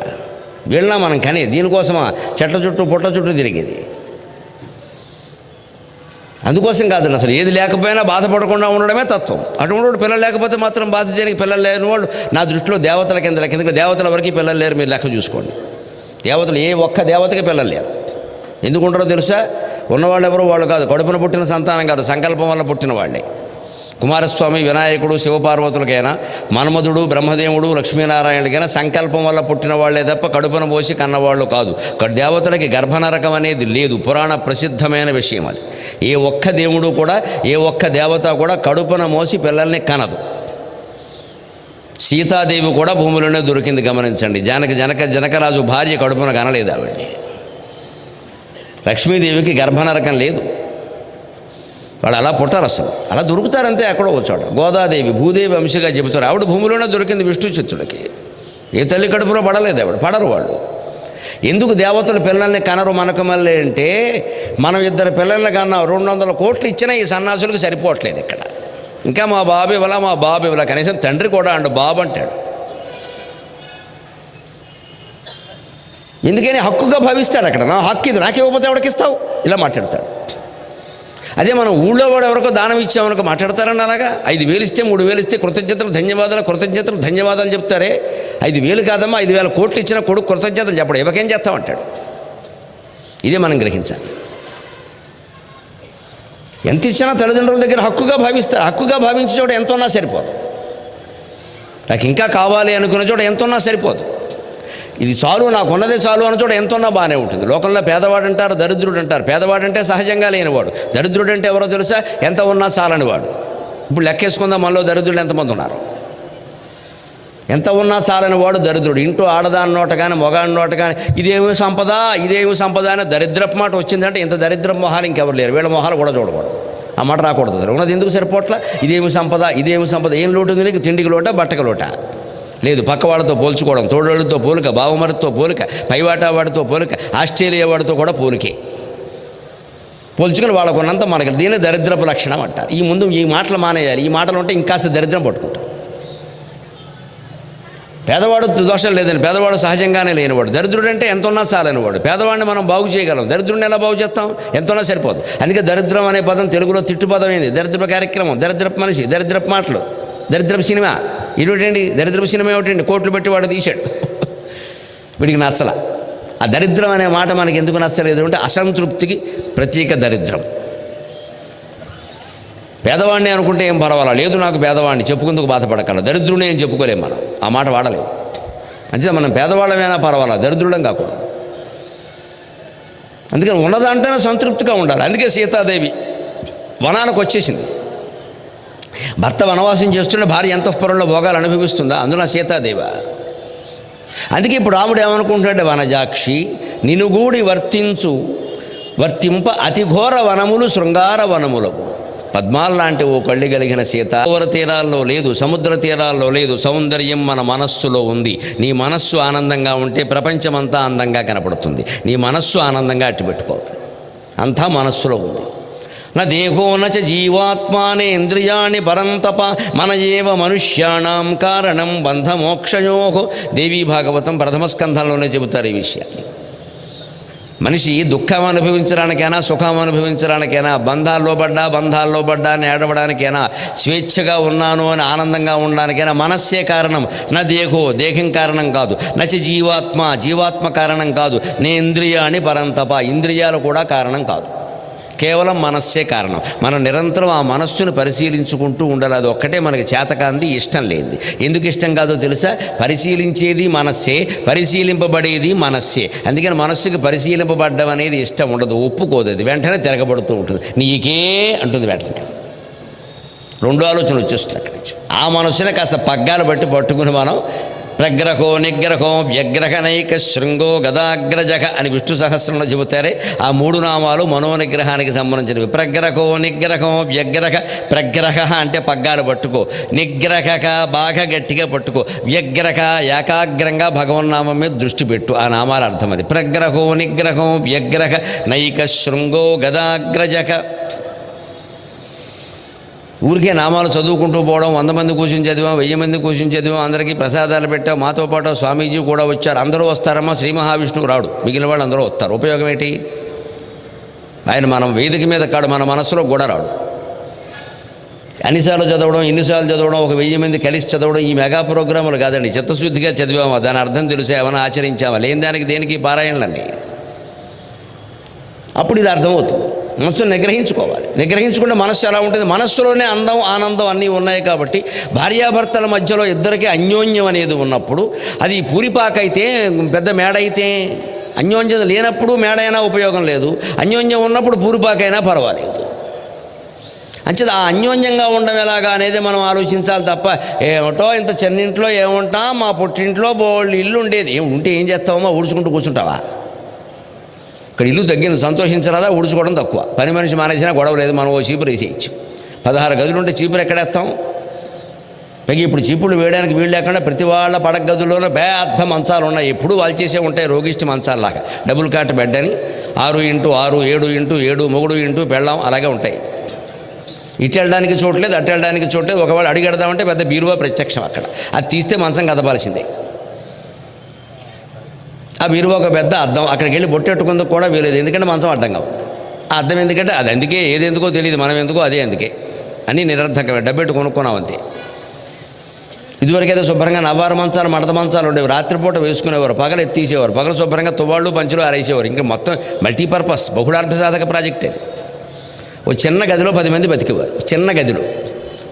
వీళ్ళ మనం కనీ దీనికోసమా చెట్ల చుట్టూ పుట్ల చుట్టూ తిరిగేది? అందుకోసం కాదండి. అసలు ఏది లేకపోయినా బాధపడకుండా ఉండడమే తత్వం. అటువంటి పిల్లలు లేకపోతే మాత్రం బాధ చేయడానికి పిల్లలు లేని వాళ్ళు నా దృష్టిలో దేవతల కింద దేవతల వరకు పిల్లలు లేరు. మీరు లెక్క చూసుకోండి. దేవతలు ఏ ఒక్క దేవతకి పిల్లలు లేరు. ఎందుకుంటారో తెలుసా? ఉన్నవాళ్ళు ఎవరు వాళ్ళు కాదు, కడుపున పుట్టిన సంతానం కాదు, సంకల్పం వల్ల పుట్టిన వాళ్ళే. కుమారస్వామి, వినాయకుడు, శివపార్వతులకైనా, మన్మధుడు, బ్రహ్మదేవుడు, లక్ష్మీనారాయణుడికైనా సంకల్పం వల్ల పుట్టిన వాళ్లే తప్ప కడుపున పోసి కన్నవాళ్ళు కాదు. దేవతలకి గర్భనరకం అనేది లేదు. పురాణ ప్రసిద్ధమైన విషయం అది. ఏ ఒక్క దేవుడు కూడా, ఏ ఒక్క దేవత కూడా కడుపున మోసి పిల్లల్ని కనదు. సీతాదేవి కూడా భూమిలోనే దొరికింది, గమనించండి. జనకరాజు భార్య కడుపున కనలేదు ఆవిడ్ని. లక్ష్మీదేవికి గర్భనరకం లేదు. వాళ్ళు అలా పుట్టారు, అసలు అలా దొరుకుతారంతే ఎక్కడో వచ్చాడు. గోదాదేవి భూదేవి అంశగా చెబుతారు. ఆవిడ భూమిలోనే దొరికింది విష్ణుచిత్తుడికి. ఏ తల్లి కడుపులో పడలేదు ఆవిడ, పడరు వాళ్ళు. ఎందుకు దేవతలు పిల్లల్ని కనరు మనకు మళ్ళీ అంటే, మనం ఇద్దరు పిల్లల్ని కన్నా 200 కోట్లు ఇచ్చినా ఈ సన్నాసులకు సరిపోవట్లేదు ఇక్కడ. ఇంకా మా బాబు ఇవ్వలా, కనీసం తండ్రి కూడా అండు బాబు అంటాడు. ఎందుకని హక్కుగా భావిస్తాడు అక్కడ. నా హక్కు ఇది, నాకే ఇవ్వకపోతే ఎవరికి ఇస్తావు, ఇలా మాట్లాడతాడు. అదే మనం ఊళ్ళో వాడు ఎవరికో దానం ఇచ్చామనుకో మాట్లాడతారండి. అలాగా 5,000 ఇస్తే 3,000 ఇస్తే కృతజ్ఞతలు ధన్యవాదాలు చెప్తారే. 5,000 కాదమ్మా, 5,000 కోట్లు ఇచ్చిన కొడుకు కృతజ్ఞతలు చెప్పడం, ఇవ్వకేం చేస్తామంటాడు. ఇదే మనం గ్రహించాలి. ఎంత ఇచ్చినా తల్లిదండ్రుల దగ్గర హక్కుగా భావిస్తారు. హక్కుగా భావించే చోట ఎంత ఉన్నా సరిపోదు. నాకు ఇంకా కావాలి అనుకున్న చోట ఎంత ఉన్నా సరిపోదు. ఇది చాలు, నాకు ఉన్నదే చాలు అన్న చోట ఎంత ఉన్నా బాగానే ఉంటుంది. లోకంలో పేదవాడు అంటారు, దరిద్రుడు అంటారు. పేదవాడంటే సహజంగా లేనివాడు, దరిద్రుడు అంటే ఎవరో తెలుసా? ఎంత ఉన్నా చాలని వాడు. ఇప్పుడు లెక్కేసుకుందాం మనలో దరిద్రుడు ఎంతమంది ఉన్నారు. ఎంత ఉన్నా చాలని వాడు దరిద్రుడు. ఇంటూ ఆడదాని నోట కానీ మొగాడి నోట కానీ ఇదేమి సంపద అని దరిద్రపు మాట వచ్చిందంటే ఇంత దరిద్రపు మొహాలు ఇంకెవరు లేరు. వీళ్ళ మొహాలు కూడా చూడకూడదు, ఆ మాట రాకూడదు. ఉన్నది ఎందుకు సరిపోట్ల? ఇదేమి సంపద, ఏం లోటు ఉంది నీకు? తిండికి లోట, బట్టకి లోట లేదు. పక్క వాళ్ళతో పోల్చుకోవడం, తోడోళ్ళతో పోలిక, బావమరితో పోలిక, పైవాటా వాడితో పోలిక, ఆస్ట్రేలియా వాడితో కూడా పోలికే. పోల్చుకొని వాళ్ళకున్నంత మనకి. దీన్ని దరిద్రపు లక్షణం అంటారు. ఈ మాటలు మానేయాలి. ఈ మాటలు ఉంటే ఇంకాస్త దరిద్రం పట్టుకుంటాం. పేదవాడు దోషం లేదని, పేదవాడు సహజంగానే లేనివాడు. దరిద్రుడు అంటే ఎంత ఉన్నా చాలనివాడు. పేదవాడిని మనం బాగు చేయగలం, దరిద్రుడిని ఎలా బాగు చేస్తాం? ఎంత ఉన్నా సరిపోదు. అందుకే దరిద్రం అనే పదం తెలుగులో తిట్టు పదం ఏంది? దరిద్రపు కార్యక్రమం, దరిద్రపు మనిషి, దరిద్రపు మాటలు, దరిద్రపు సినిమా. ఇదేంటి దరిద్రపు సినిమా? ఏమిటండి? కోట్లు పెట్టి వాడు తీశాడు, వీడికి నచ్చల. ఆ దరిద్రం అనే మాట మనకి ఎందుకు నచ్చలేదు అంటే అసంతృప్తికి ప్రతీక దరిద్రం. పేదవాడిని అనుకుంటే ఏం పర్వాలా, లేదు నాకు పేదవాడిని చెప్పుకుందుకు బాధపడగలం. దరిద్రుడిని ఏం చెప్పుకోలేం మనం, ఆ మాట వాడలేము. అంతే, మనం పేదవాళ్ళమైనా పర్వాలా, దరిద్రుడం కాకూడదు. అందుకని ఉన్నదంటేనే సంతృప్తిగా ఉండాలి. అందుకే సీతాదేవి వనానికి వచ్చేసింది. భర్త వనవాసం చేస్తుంటే భార్య అంతఃపురంలో భోగాలు అనుభవిస్తుందా? అందులో సీతాదేవ. అందుకే ఇప్పుడు రాముడు ఏమనుకుంటాడంటే, వనజాక్షి నినుగూడి వర్తింప అతిఘోర వనములు శృంగార వనములకు. పద్మాల లాంటి ఓ కళ్ళు కలిగిన సీత ఓర తీరాల్లో లేదు, సముద్ర తీరాల్లో లేదు. సౌందర్యం మన మనస్సులో ఉంది. నీ మనస్సు ఆనందంగా ఉంటే ప్రపంచమంతా అందంగా కనపడుతుంది. నీ మనస్సు ఆనందంగా అట్టిపెట్టుకోవాలి, అంతా మనస్సులో ఉంది. నా దేహో నచ జీవాత్మానేంద్రియాణి పరంతప మన ఏవ మనుష్యాణం కారణం బంధమోక్షయో. దేవీ భాగవతం ప్రథమ స్కంధంలోనే చెబుతారు ఈ విషయాన్ని. మనిషి దుఃఖం అనుభవించడానికైనా సుఖం అనుభవించడానికైనా బంధాల్లో పడ్డా అని ఏడవడానికైనా స్వేచ్ఛగా ఉన్నాను అని ఆనందంగా ఉండడానికైనా మనస్సే కారణం. నా దేహో దేహం కారణం కాదు, నచ జీవాత్మ కారణం కాదు, నేంద్రియాణి పరంతప ఇంద్రియాలు కూడా కారణం కాదు, కేవలం మనస్సే కారణం. మనం నిరంతరం ఆ మనస్సును పరిశీలించుకుంటూ ఉండాలి. అది ఒక్కటే మనకి చేతకాంది, ఇష్టం లేనిది. ఎందుకు ఇష్టం కాదో తెలుసా? పరిశీలించేది మనస్సే, పరిశీలింపబడేది మనస్సే. అందుకని మనస్సుకి పరిశీలింపబడ్డం అనేది ఇష్టం ఉండదు, ఒప్పుకోదు. అది వెంటనే తిరగబడుతూ ఉంటుంది. నీకే అంటుంది వెంటనే. రెండో ఆలోచన వచ్చేస్తుంది అక్కడి నుంచి. ఆ మనస్సునే కాస్త పగ్గాలు బట్టి పట్టుకుని మనం ప్రగ్రహో నిగ్రహో వ్యగ్రహనైక శృంగో గదాగ్రజగ అని విష్ణు సహస్రంలో చెబుతారే ఆ 3 నామాలు మనోనిగ్రహానికి సంబంధించినవి. ప్రగ్రహో నిగ్రహో వ్యగ్రహ. ప్రగ్రహ అంటే పగ్గాలు పట్టుకో, నిగ్రహక బాగా గట్టిగా పట్టుకో, వ్యగ్రహ ఏకాగ్రంగా భగవన్నామం మీద దృష్టి పెట్టు. ఆ నామాల అర్థం అది. ప్రగ్రహో నిగ్రహో వ్యగ్రహ నైక శృంగో గదాగ్రజక. ఊరికే నామాలు చదువుకుంటూ పోవడం, 100 మంది కూర్చుని చదివాం, 1000 మంది కూర్చుని చదివాం, అందరికీ ప్రసాదాలు పెట్టాం, మాతో పాటు స్వామీజీ కూడా వచ్చారు. అందరూ వస్తారమ్మా, శ్రీ మహావిష్ణువు రాడు, మిగిలిన వాళ్ళు అందరూ వస్తారు. ఉపయోగం ఏంటి? ఆయన మనం వేదిక మీద కాడు, మన మనసులో కూడా రాడు. అన్నిసార్లు చదవడం, ఇన్నిసార్లు చదవడం, ఒక 1000 మంది కలిసి చదవడం ఈ మెగా ప్రోగ్రాములు కాదండి. చిత్తశుద్ధిగా చదివామా, దాని అర్థం తెలిసా, ఏమైనా ఆచరించామా, లేని దానికి దేనికి పారాయణలన్నీ. అప్పుడు ఇది అర్థమవుతుంది. మనస్సును నిగ్రహించుకోవాలి. నిగ్రహించుకుంటే మనస్సు ఎలా ఉంటుంది? మనస్సులోనే అందం ఆనందం అన్నీ ఉన్నాయి కాబట్టి భార్యాభర్తల మధ్యలో ఇద్దరికీ అన్యోన్యం అనేది ఉన్నప్పుడు, అది పూరిపాకైతే పెద్ద మేడ అయితే, అన్యోన్యం లేనప్పుడు మేడ అయినా ఉపయోగం లేదు, అన్యోన్యం ఉన్నప్పుడు పూరిపాకైనా పర్వాలేదు. అంచేది ఆ అన్యోన్యంగా ఉండడం ఎలాగా అనేది మనం ఆలోచించాలి తప్ప, ఏమిటో ఇంత చిన్నింట్లో ఏముంటాం, మా పుట్టింట్లో బోళ్ళు ఇల్లు ఉండేది, ఉంటే ఏం చేస్తావమ్మా, ఊడ్చుకుంటూ కూర్చుంటావా? ఇక్కడ ఇల్లు తగ్గింది, సంతోషించరాదా? ఊడ్చుకోవడం తక్కువ. పని మనిషి మానేసినా గొడవ లేదు, మనం ఓ చీపురు వేసేయచ్చు. 16 గదులు ఉంటే చీపురు ఎక్కడేస్తాం? పైగా ఇప్పుడు చీపులు వేయడానికి వీళ్ళు లేకుండా ప్రతి వాళ్ళ పడక గదుల్లోనే పెద్ద మంచాలు ఉన్నాయి, ఎప్పుడూ వాళ్ళు చేసే ఉంటాయి, రోగిష్టి మంచాలలాగా. డబుల్ కాట్ బెడ్ అని 6x6, 7x7, మొగుడు ఇంటూ పెళ్ళాం అలాగే ఉంటాయి. ఇటు వెళ్ళడానికి చోట్లేదు, అటు వెళ్ళడానికి చోట్లేదు. ఒకవేళ అడిగెడదామంటే పెద్ద బీరువా ప్రత్యక్షం అక్కడ, అది తీస్తే మంచం కదపాల్సిందే. ఆ బీరువా ఒక పెద్ద అద్దం, అక్కడికి వెళ్ళి బొట్టెట్టుకుందుకు కూడా వీలేదు, ఎందుకంటే మంచం అడ్డంగా ఉంది. ఆ అద్దం ఎందుకంటే అది అందుకే, ఏది ఎందుకో తెలియదు, మనం ఎందుకో అదే అందుకే. అన్నీ నిరర్థకమే, డబ్బెట్టు కొనుక్కున్నాం అంతే. ఇదివరకైతే శుభ్రంగా నవారు మంచాలు, మడత మంచాలు ఉండేవి, రాత్రిపూట వేసుకునేవారు, పగలు ఎత్తీసేవారు, పగలు శుభ్రంగా తువ్వాళ్ళు పంచులు ఆరేసేవారు. ఇంకా మొత్తం మల్టీపర్పస్ బహుళార్థ సాధక ప్రాజెక్ట్ అది. ఓ చిన్న గదిలో 10 మంది బతికేవారు, చిన్న గదిలో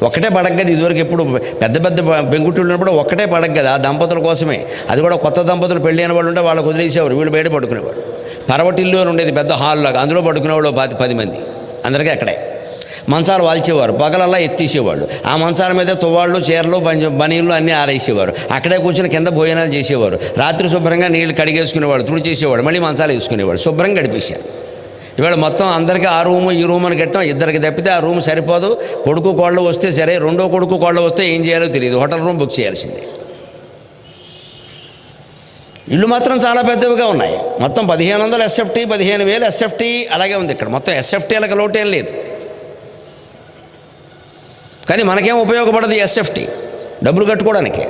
ఒక్కటే పడగ్గది. ఇదివరకు ఎప్పుడు పెద్ద పెద్ద పెంకుటిళ్ళు ఉన్నప్పుడు ఒక్కటే పడగ్గది, ఆ దంపతుల కోసమే. అది కూడా కొత్త దంపతులు పెళ్ళి అయిన వాళ్ళు ఉంటే వాళ్ళకు వదిలేసేవారు, వీళ్ళు బయట పడుకునేవారు. పరవటిల్లు అని ఉండేది పెద్ద హాల్ లాగా, అందులో పడుకునేవాళ్ళు 10 మంది, అందరికీ అక్కడే. మంచాలు వాల్చేవారు, పగలల్లా ఎత్తేసేవాళ్ళు. ఆ మంచాల మీద తువ్వాళ్ళు, చీరలు, బనీళ్ళు అన్నీ ఆరేసేవారు. అక్కడే కూర్చొని కింద భోజనాలు చేసేవారు. రాత్రి శుభ్రంగా నీళ్ళు కడిగేసుకునేవాళ్ళు, తుడి చేసేవాళ్ళు, మళ్ళీ మంచాలు వేసుకునేవాళ్ళు, శుభ్రంగా గడిపేశారు. ఇవాళ మొత్తం అందరికీ ఆ రూము ఈ రూమ్ అని కట్టాం, ఇద్దరికి తప్పితే ఆ రూమ్ సరిపోదు. కొడుకు కోళ్ళు వస్తే సరే, రెండో కొడుకు కోళ్ళు వస్తే ఏం చేయాలో తెలియదు, హోటల్ రూమ్ బుక్ చేయాల్సిందే. ఇళ్ళు మాత్రం చాలా పెద్దవిగా ఉన్నాయి. మొత్తం 1500 ఎస్ఎఫ్టీ, 15,000 ఎస్ఎఫ్టీ అలాగే ఉంది ఇక్కడ. మొత్తం ఎస్ఎఫ్టీలకు లోటేం లేదు. కానీ మనకేం ఉపయోగపడదు ఎస్ఎఫ్టీ, డబ్బులు కట్టుకోవడానికే.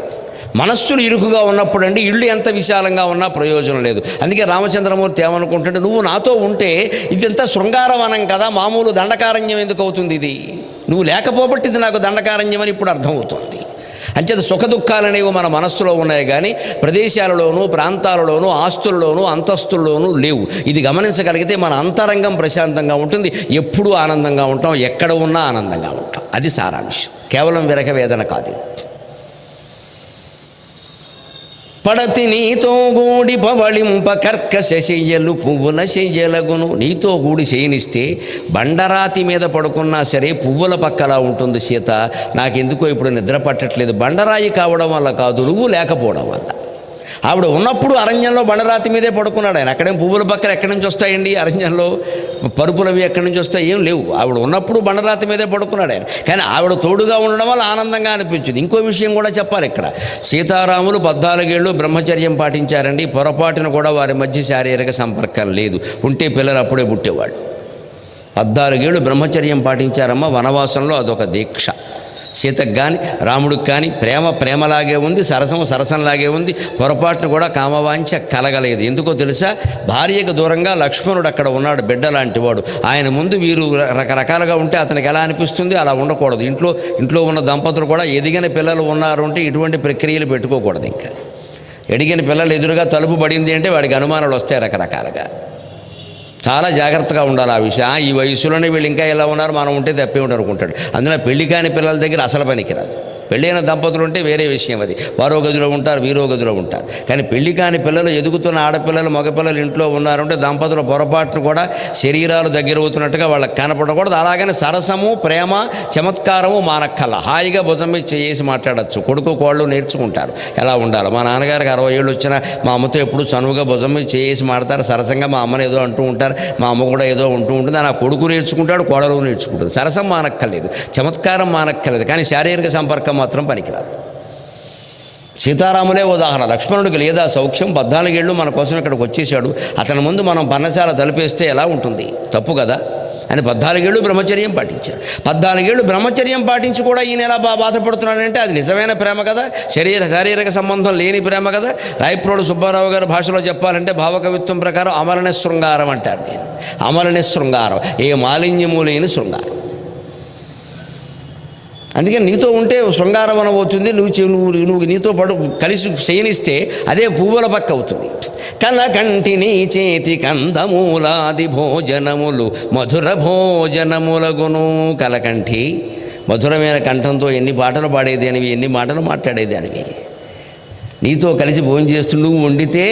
మనస్సులు ఇరుకుగా ఉన్నప్పుడు అండి ఇళ్ళు ఎంత విశాలంగా ఉన్నా ప్రయోజనం లేదు. అందుకే రామచంద్రమూర్తి ఏమనుకుంటుంటే, నువ్వు నాతో ఉంటే ఇదంతా శృంగారవనం కదా, మామూలు దండకారణ్యం ఎందుకు అవుతుంది? ఇది నువ్వు లేకపోబట్టి ఇది నాకు దండకారణ్యం అని ఇప్పుడు అర్థమవుతుంది. అంచేత సుఖ దుఃఖాలనేవి మన మనస్సులో ఉన్నాయి కానీ ప్రదేశాలలోనూ, ప్రాంతాలలోనూ, ఆస్తులలోనూ, అంతస్తుల్లోనూ లేవు. ఇది గమనించగలిగితే మన అంతరంగం ప్రశాంతంగా ఉంటుంది, ఎప్పుడూ ఆనందంగా ఉంటాం, ఎక్కడ ఉన్నా ఆనందంగా ఉంటాం. అది సారాంశం, కేవలం విరహ వేదన కాదు. పడతి నీతో గూడి పవళింప కర్కశ శయ్యలు పువ్వుల శయ్యలగును. నీతో గూడి శయనిస్తే బండరాతి మీద పడుకున్నా సరే పువ్వుల పక్కలా ఉంటుంది సీత. నాకెందుకో ఇప్పుడు నిద్ర పట్టట్లేదు. బండరాయి కావడం వల్ల కాదు, నువ్వు లేకపోవడం వల్ల. ఆవిడ ఉన్నప్పుడు అరణ్యంలో బండరాతి మీదే పడుకున్నాడు ఆయన. అక్కడేం పువ్వుల పక్కన ఎక్కడి నుంచి వస్తాయండి అరణ్యంలో? పరుపులవి ఎక్కడి నుంచి వస్తాయి? ఏం లేవు. ఆవిడ ఉన్నప్పుడు బండరాతి మీదే పడుకున్నాడు ఆయన. కానీ ఆవిడ తోడుగా ఉండడం వల్ల ఆనందంగా అనిపించింది. ఇంకో విషయం కూడా చెప్పాలి ఇక్కడ. సీతారాములు 14 ఏళ్ళు బ్రహ్మచర్యం పాటించారండి. పొరపాటున కూడా వారి మధ్య శారీరక సంపర్కం లేదు. ఉంటే పిల్లలు అప్పుడే పుట్టేవాళ్ళు. 14 ఏళ్ళు బ్రహ్మచర్యం పాటించారమ్మ వనవాసంలో. అదొక దీక్ష. సీతకు కానీ రాముడికి కానీ ప్రేమలాగే ఉంది, సరసంలాగే ఉంది. పొరపాటును కూడా కామవాంఛ కలగలేదు. ఎందుకో తెలుసా? భార్యకు దూరంగా లక్ష్మణుడు అక్కడ ఉన్నాడు, బిడ్డ లాంటి వాడు. ఆయన ముందు వీరు రకరకాలుగా ఉంటే అతనికి ఎలా అనిపిస్తుంది? అలా ఉండకూడదు. ఇంట్లో ఉన్న దంపతులు కూడా ఎదిగిన పిల్లలు ఉన్నారు అంటే ఇటువంటి ప్రక్రియలు పెట్టుకోకూడదు. ఇంకా ఎదిగిన పిల్లలు ఎదురుగా తలుపు పడింది అంటే వాడికి అనుమానాలు వస్తాయి రకరకాలుగా. చాలా జాగ్రత్తగా ఉండాలి ఆ విషయం. ఈ వయసులోనే వీళ్ళు ఇంకా ఎలా ఉన్నారు, మనం ఉంటే తప్పే ఉంటారు అనుకుంటాడు. అందులో పెళ్లి కాని పిల్లల దగ్గర అసలు పనికిరాదు. పెళ్ళైన దంపతులు ఉంటే వేరే విషయం, అది వారో గదిలో ఉంటారు, వీరో గదిలో ఉంటారు. కానీ పెళ్లి కాని పిల్లలు, ఎదుగుతున్న ఆడపిల్లలు, మగపిల్లలు ఇంట్లో ఉన్నారంటే దంపతుల పొరపాటును కూడా శరీరాలు దగ్గర అవుతున్నట్టుగా వాళ్ళకి కనపడకూడదు. అలాగని సరసము, ప్రేమ, చమత్కారము మానక్కల హాయిగా భుజం మీద చేసి మాట్లాడచ్చు. కొడుకు కోళ్ళు నేర్చుకుంటారు ఎలా ఉండాలి. మా నాన్నగారికి 60 ఏళ్ళు వచ్చినా మా అమ్మతో ఎప్పుడు చనువుగా భుజం మీద చేసి మాడతారు. సరసంగా మా అమ్మని ఏదో అంటూ ఉంటారు, మా అమ్మ కూడా ఏదో ఉంటూ ఉంటుంది. నా కొడుకు నేర్చుకుంటాడు, కోడలు నేర్చుకుంటుంది. సరసం మానక్కర్లేదు, చమత్కారం మానక్కర్లేదు, కానీ శారీరక సంపర్కం మాత్రం పనికిరాదు. సీతారాములే ఉదాహరణ. లక్ష్మణుడికి లేదా సౌఖ్యం, 14 ఏళ్ళు మన కోసం ఇక్కడికి వచ్చేసాడు. అతని ముందు మనం పర్ణశాల తలిపేస్తే ఎలా ఉంటుంది? తప్పు కదా అని 14 ఏళ్ళు బ్రహ్మచర్యం పాటించారు. 14 ఏళ్ళు బ్రహ్మచర్యం పాటించి కూడా ఈయన ఎలా బాధపడుతున్నాడంటే అది నిజమైన ప్రేమ కదా, శారీరక సంబంధం లేని ప్రేమ కదా. రాయప్రోడు సుబ్బారావు గారి భాషలో చెప్పాలంటే భావకవిత్వం ప్రకారం అమలని శృంగారం అంటారు దీన్ని. అమలని శృంగారం, ఏ మాలిన్యము లేని శృంగారం. అందుకని నీతో ఉంటే శృంగారం అనవుతుంది. నువ్వు నీతో కలిసి శయనిస్తే అదే పువ్వుల పక్క అవుతుంది. కలకంటిని చేతి కందమూలాది భోజనములు మధుర భోజనములగును. కలకంఠి మధురమైన కంఠంతో ఎన్ని పాటలు పాడేదానివి, ఎన్ని మాటలు మాట్లాడేదానివి. నీతో కలిసి భోజనం చేస్తూ నువ్వు వండితే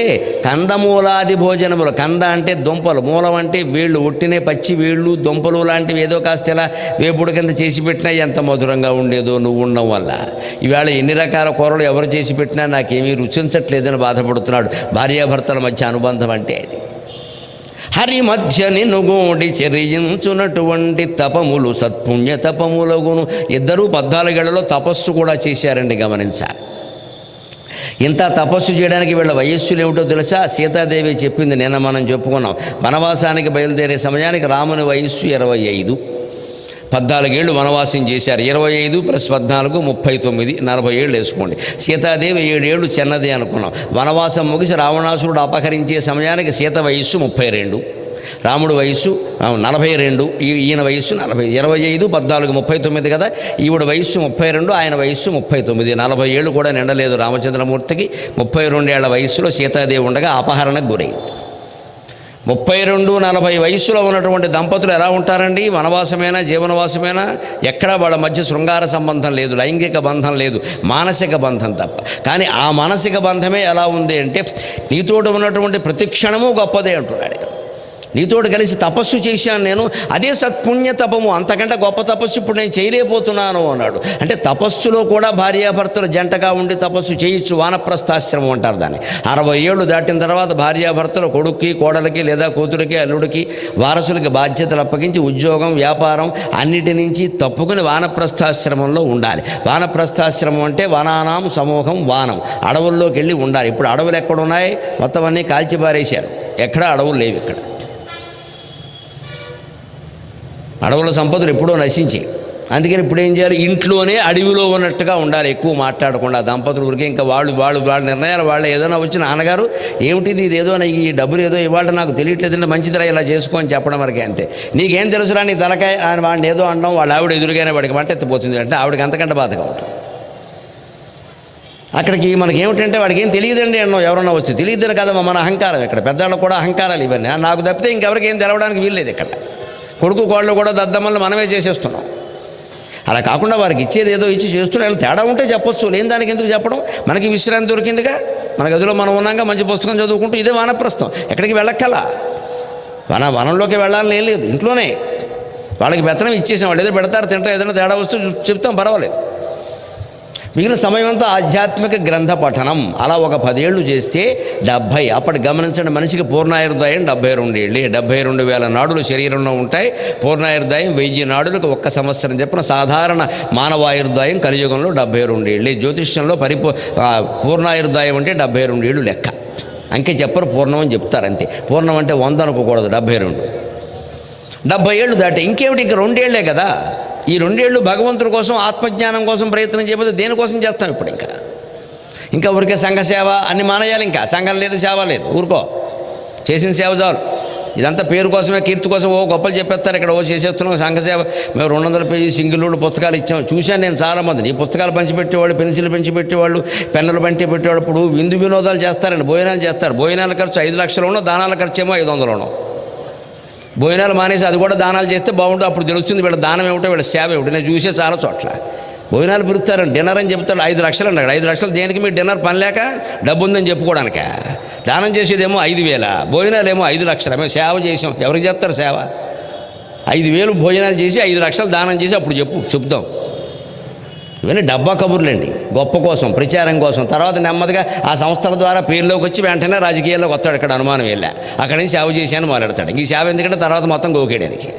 కందమూలాది భోజనములు. కంద అంటే దుంపలు, మూలం అంటే వేళ్ళు, ఒట్టినే పచ్చి వేళ్ళు దుంపలు లాంటివి ఏదో కాస్త ఇలా వేపుడు కింద చేసి పెట్టినా ఎంత మధురంగా ఉండేదో నువ్వు ఉండడం వల్ల. ఈవేళ ఎన్ని రకాల కూరలు ఎవరు చేసి పెట్టినా నాకేమీ రుచించట్లేదని బాధపడుతున్నాడు. భార్యాభర్తల మధ్య అనుబంధం అంటే అది. హరి మధ్య నినుగోడి చెరియించునటువంటి తపములు సత్పుణ్య తపములగును. ఇద్దరూ 14 ఏళ్లలో తపస్సు కూడా చేశారండి, గమనించాలి. ఇంత తపస్సు చేయడానికి వీళ్ళ వయస్సులు ఏమిటో తెలుసా? సీతాదేవి చెప్పింది, నిన్న మనం చెప్పుకున్నాం. వనవాసానికి బయలుదేరే సమయానికి రాముని వయస్సు 25. 14 ఏళ్ళు వనవాసం చేశారు. 25 + 14 39, 40 ఏళ్ళు వేసుకోండి. సీతాదేవి 7 ఏళ్ళు చిన్నది అనుకున్నాం. వనవాసం ముగిసి రావణాసురుడు అపహరించే సమయానికి సీత వయస్సు 32, రాముడు వయస్సు 42, ఈయన వయస్సు 40. 25, 14, 39 కదా. ఈవిడ వయస్సు 32, ఆయన వయస్సు 39. 40 ఏళ్ళు కూడా నిండలేదు రామచంద్రమూర్తికి. 32 ఏళ్ల వయస్సులో సీతాదేవి ఉండగా అపహరణకు గురైంది. 32, 40 వయస్సులో ఉన్నటువంటి దంపతులు ఎలా ఉంటారండి? వనవాసమైనా జీవనవాసమైనా ఎక్కడా వాళ్ళ మధ్య శృంగార సంబంధం లేదు, లైంగిక బంధం లేదు, మానసిక బంధం తప్ప. కానీ ఆ మానసిక బంధమే ఎలా ఉంది అంటే నీతోటి ఉన్నటువంటి ప్రతి క్షణము గొప్పదే అంటున్నాడు. నీతోటి కలిసి తపస్సు చేశాను నేను, అదే సత్పుణ్య తపము, అంతకంటే గొప్ప తపస్సు ఇప్పుడు నేను చేయలేకపోతున్నాను అన్నాడు. అంటే తపస్సులో కూడా భార్యాభర్తలు జంటగా ఉండి తపస్సు చేయొచ్చు. వానప్రస్థాశ్రమం అంటారు దాన్ని. 60 ఏళ్ళు దాటిన తర్వాత భార్యాభర్తలు కొడుక్కి, కోడలికి లేదా కూతురికి, అల్లుడికి, వారసులకి బాధ్యతలు అప్పగించి ఉద్యోగం, వ్యాపారం అన్నిటి నుంచి తప్పుకుని వానప్రస్థాశ్రమంలో ఉండాలి. వానప్రస్థాశ్రమం అంటే వనానాం సమూహం వానం, అడవుల్లోకి వెళ్ళి ఉండాలి. ఇప్పుడు అడవులు ఎక్కడున్నాయి? మొత్తం అన్నీ కాల్చిపారేశారు, ఎక్కడా అడవులు లేవు. ఇక్కడ అడవుల సంపదలు ఎప్పుడో నశించి, అందుకని ఇప్పుడు ఏం చేయాలి? ఇంట్లోనే అడవిలో ఉన్నట్టుగా ఉండాలి, ఎక్కువ మాట్లాడకుండా. దంపతులు ఊరికే ఇంకా వాళ్ళ నిర్ణయాలు వాళ్ళు. ఏదైనా వచ్చి నాన్నగారు ఏమిటిది, ఇదేదో ఈ డబ్బులు ఏదో ఇవాళ నాకు తెలియట్లేదంటే మంచిదిరా ఇలా చేసుకో అని చెప్పడం వరకే, అంతే. నీకేం తెలుసురా నీ తలకాయ అని వాడిని ఏదో అనడం, వాళ్ళ ఆవిడ ఎదురుగానే వాడికి మంట ఎత్తిపోతుంది అంటే ఆవిడకి అంతకంటే బాధగా ఉంటుంది. అక్కడికి మనకి ఏమిటంటే వాడికి ఏం తెలియదండి అన్నాం, ఎవరన్నా వస్తే తెలియదని కదా మన అహంకారం. ఇక్కడ పెద్దవాళ్ళు కూడా అహంకారాలు ఇవన్నీ. నాకు తప్పితే ఇంకెవరికి ఏం తెలవడానికి వీల్లేదు. ఇక్కడ కొడుకు కోళ్ళు కూడా దద్దమ్మల్ని మనమే చేసేస్తున్నాం. అలా కాకుండా వారికి ఇచ్చేది ఏదో ఇచ్చి చేస్తున్నాం. తేడా ఉంటే చెప్పొచ్చు, లేని దానికి ఎందుకు చెప్పడం? మనకి విశ్రాంతి దొరికిందిగా, మన గదిలో మనం ఉన్నాగా మంచి పుస్తకం చదువుకుంటూ ఇదే వానప్రస్థం. ఎక్కడికి వెళ్ళక్కలా, వనంలోకి వెళ్ళాలని ఏం లేదు, ఇంట్లోనే. వాళ్ళకి బెత్తనం ఇచ్చేసాం, వాళ్ళు ఏదో పెడతారు, తింటారు, ఏదైనా తేడా వస్తూ చెప్తాం, పర్వాలేదు. మిగిలిన సమయం అంతా ఆధ్యాత్మిక గ్రంథ పఠనం. అలా ఒక 10 ఏళ్ళు చేస్తే 70. అప్పటి గమనించండి, మనిషికి పూర్ణాయుర్దాయం 72 ఏళ్ళు. 72,000 నాడులు శరీరంలో ఉంటాయి. పూర్ణాయుర్దాయం 1000 నాడులకు 1 సంవత్సరం చెప్పిన సాధారణ మానవాయుర్దాయం కలియుగంలో 72 ఏళ్ళు. జ్యోతిష్యంలో పూర్ణాయుర్దాయం అంటే 72 ఏళ్ళు లెక్క. అంకే చెప్పరు, పూర్ణం అని చెప్తారు అంతే. పూర్ణం అంటే 100 అనుకోకూడదు, 72. 70 ఏళ్ళు దాటే ఇంకేమిటి, ఇంక 2 ఏళ్లే కదా. ఈ 2 ఏళ్ళు భగవంతుడి కోసం, ఆత్మజ్ఞానం కోసం ప్రయత్నం చేయకపోతే దేనికోసం చేస్తాం ఇప్పుడు? ఇంకా ఊరికే సంఘ సేవ అన్ని మానేయాలి. ఇంకా సంఘం లేదు, సేవ లేదు, ఊరుకో, చేసిన సేవ చాలు. ఇదంతా పేరు కోసమే, కీర్తి కోసం ఓ గొప్పలు చెప్పేస్తారు. ఇక్కడ ఓ చేసేస్తున్నాం సంఘ సేవ. మేము 200 పేజీ సింగిల్ పుస్తకాలు ఇచ్చాము. చూశాను నేను చాలామందిని. ఈ పుస్తకాలు పంచిపెట్టేవాళ్ళు, పెన్సిల్ పంచిపెట్టేవాళ్ళు, పెన్నులు పెట్టేవాళ్ళు ఇప్పుడు విందు వినోదాలు చేస్తారండి, భోజనాలు చేస్తారు. భోజనాల ఖర్చు 5 లక్షలోనో, దానాల ఖర్చు ఏమో 500లోనో. భోజనాలు మానేసి అది కూడా దానాలు చేస్తే బాగుంటుంది. అప్పుడు తెలుస్తుంది వీళ్ళ దానం ఏమిటో, వీళ్ళ సేవ ఏమిటో. నేను చూసే చాలా చోట్ల భోజనాలు పిలుస్తారని, డిన్నర్ అని చెప్తాడు. 5 లక్షలు అన్నాడు. 5 లక్షలు దేనికి? మీరు డిన్నర్ పని లేక డబ్బు ఉందని చెప్పుకోవడానిక? దానం చేసేదేమో 5,000, భోజనాలు ఏమో 5 లక్షలు. మేము సేవ చేసాం. ఎవరికి చేస్తారు సేవ? 5,000 భోజనాలు చేసి 5 లక్షలు దానం చేసి అప్పుడు చెప్తాం. ఇవన్నీ డబ్బా కబుర్లండి, గొప్ప కోసం, ప్రచారం కోసం. తర్వాత నెమ్మదిగా ఆ సంస్థల ద్వారా పేరులోకి వచ్చి వెంటనే రాజకీయాల్లోకి వస్తాడు. ఇక్కడ అనుమానం వెళ్ళా, అక్కడి నుంచి సేవ చేశాను మాట్లాడతాడు. ఈ సేవ ఎందుకంటే తర్వాత మొత్తం గోకేయడానికి.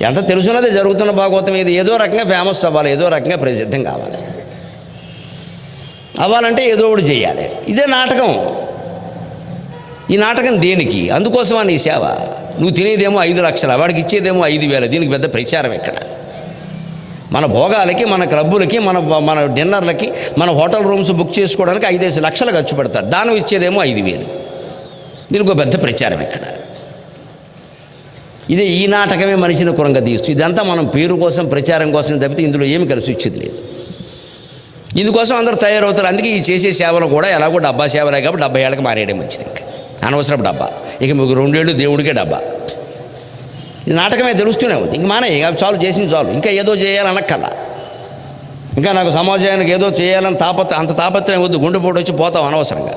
ఎంత తెలుసున్నదే జరుగుతున్న భాగవతం ఇది. ఏదో రకంగా ఫేమస్ అవ్వాలి, ఏదో రకంగా ప్రసిద్ధం కావాలి. అవ్వాలంటే ఏదో ఒకటి చేయాలి. ఇదే నాటకం. ఈ నాటకం దేనికి? అందుకోసమా నీ సేవ? నువ్వు తినేదేమో 5 లక్షలు, వాడికి ఇచ్చేదేమో 5,000. దీనికి పెద్ద ప్రచారం ఎక్కడ? మన భోగాలకి, మన క్లబ్బులకి, మన డిన్నర్లకి, మన హోటల్ రూమ్స్ బుక్ చేసుకోవడానికి 5-5 లక్షలు ఖర్చు పెడతారు. దానం ఇచ్చేదేమో 5,000. దీనికి ఒక పెద్ద ప్రచారం ఎక్కడ? ఇదే ఈ నాటకమే మనిషిని కురంగదీస్తూ. ఇదంతా మనం పేరు కోసం, ప్రచారం కోసం తప్పితే ఇందులో ఏమి కలిసి వచ్చేది లేదు. ఇందుకోసం అందరూ తయారవుతారు. అందుకే ఈ చేసే సేవలు కూడా ఎలాగో డబ్బా సేవలే కాబట్టి 70 ఏళ్ళకి మారేయడం మంచిది. ఇంకా అనవసరం డబ్బా. ఇక మీకు 2 ఏళ్ళు దేవుడికే డబ్బా. ఇది నాటకమే తెలుస్తూనే ఉంది. ఇంక మానే చాలు, చేసింది చాలు. ఇంకా ఏదో చేయాలనక్కల్లా. ఇంకా నాకు సమాజానికి ఏదో చేయాలని అంత తాపత్రయం వద్దు. గుండెపోటు వచ్చి పోతాం అనవసరంగా.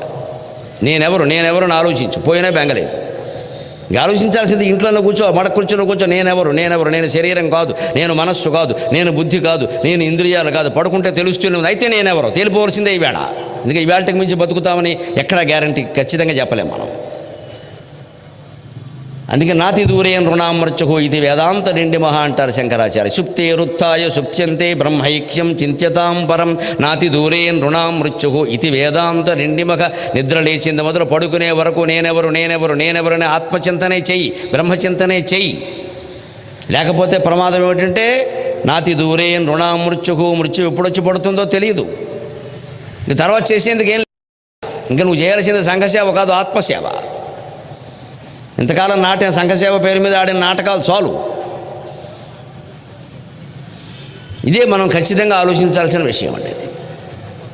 నేనెవరు అని ఆలోచించు, పోయినా బెంగలేదు. ఇంకా ఆలోచించాల్సింది ఇంట్లోనే కూర్చో, కూర్చొని కూర్చో. నేనెవరు? నేను శరీరం కాదు, నేను మనస్సు కాదు, నేను బుద్ధి కాదు, నేను ఇంద్రియాలు కాదు. పడుకుంటే తెలుస్తూనే ఉంది. అయితే నేనెవరో తెలిపోవలసిందే ఈవేళ. ఎందుకంటే ఈవేళకి మించి బతుకుతామని ఎక్కడా గ్యారంటీ ఖచ్చితంగా చెప్పలేము మనం. అందుకే నాతి దూరేన్ రుణామర్చహో ఇది వేదాంత నిండి మహా అంటారు శంకరాచార్య. సుప్తే రుత్థాయ సుప్త్యంతే బ్రహ్మైక్యం చింత్యతాం పరం నాతి దూరేన్ రుణామృత్యుహో ఇది వేదాంత నిండిమఖ. నిద్ర లేచింది మొదలు పడుకునే వరకు నేనెవరు అనే ఆత్మచింతనే చెయ్యి, బ్రహ్మచింతనే చెయ్యి. లేకపోతే ప్రమాదం ఏమిటంటే నాతి దూరేన్ రుణామృత్యుహో, మృత్యు ఎప్పుడొచ్చి పడుతుందో తెలియదు. ఇంక తర్వాత చేసేందుకు ఏం? ఇంకా నువ్వు చేయాల్సింది సంఘసేవ కాదు, ఆత్మసేవ. ఇంతకాలం సంఘసేవ పేరు మీద ఆడిన నాటకాలు చాలు. ఇదే మనం ఖచ్చితంగా ఆలోచించాల్సిన విషయం అండి.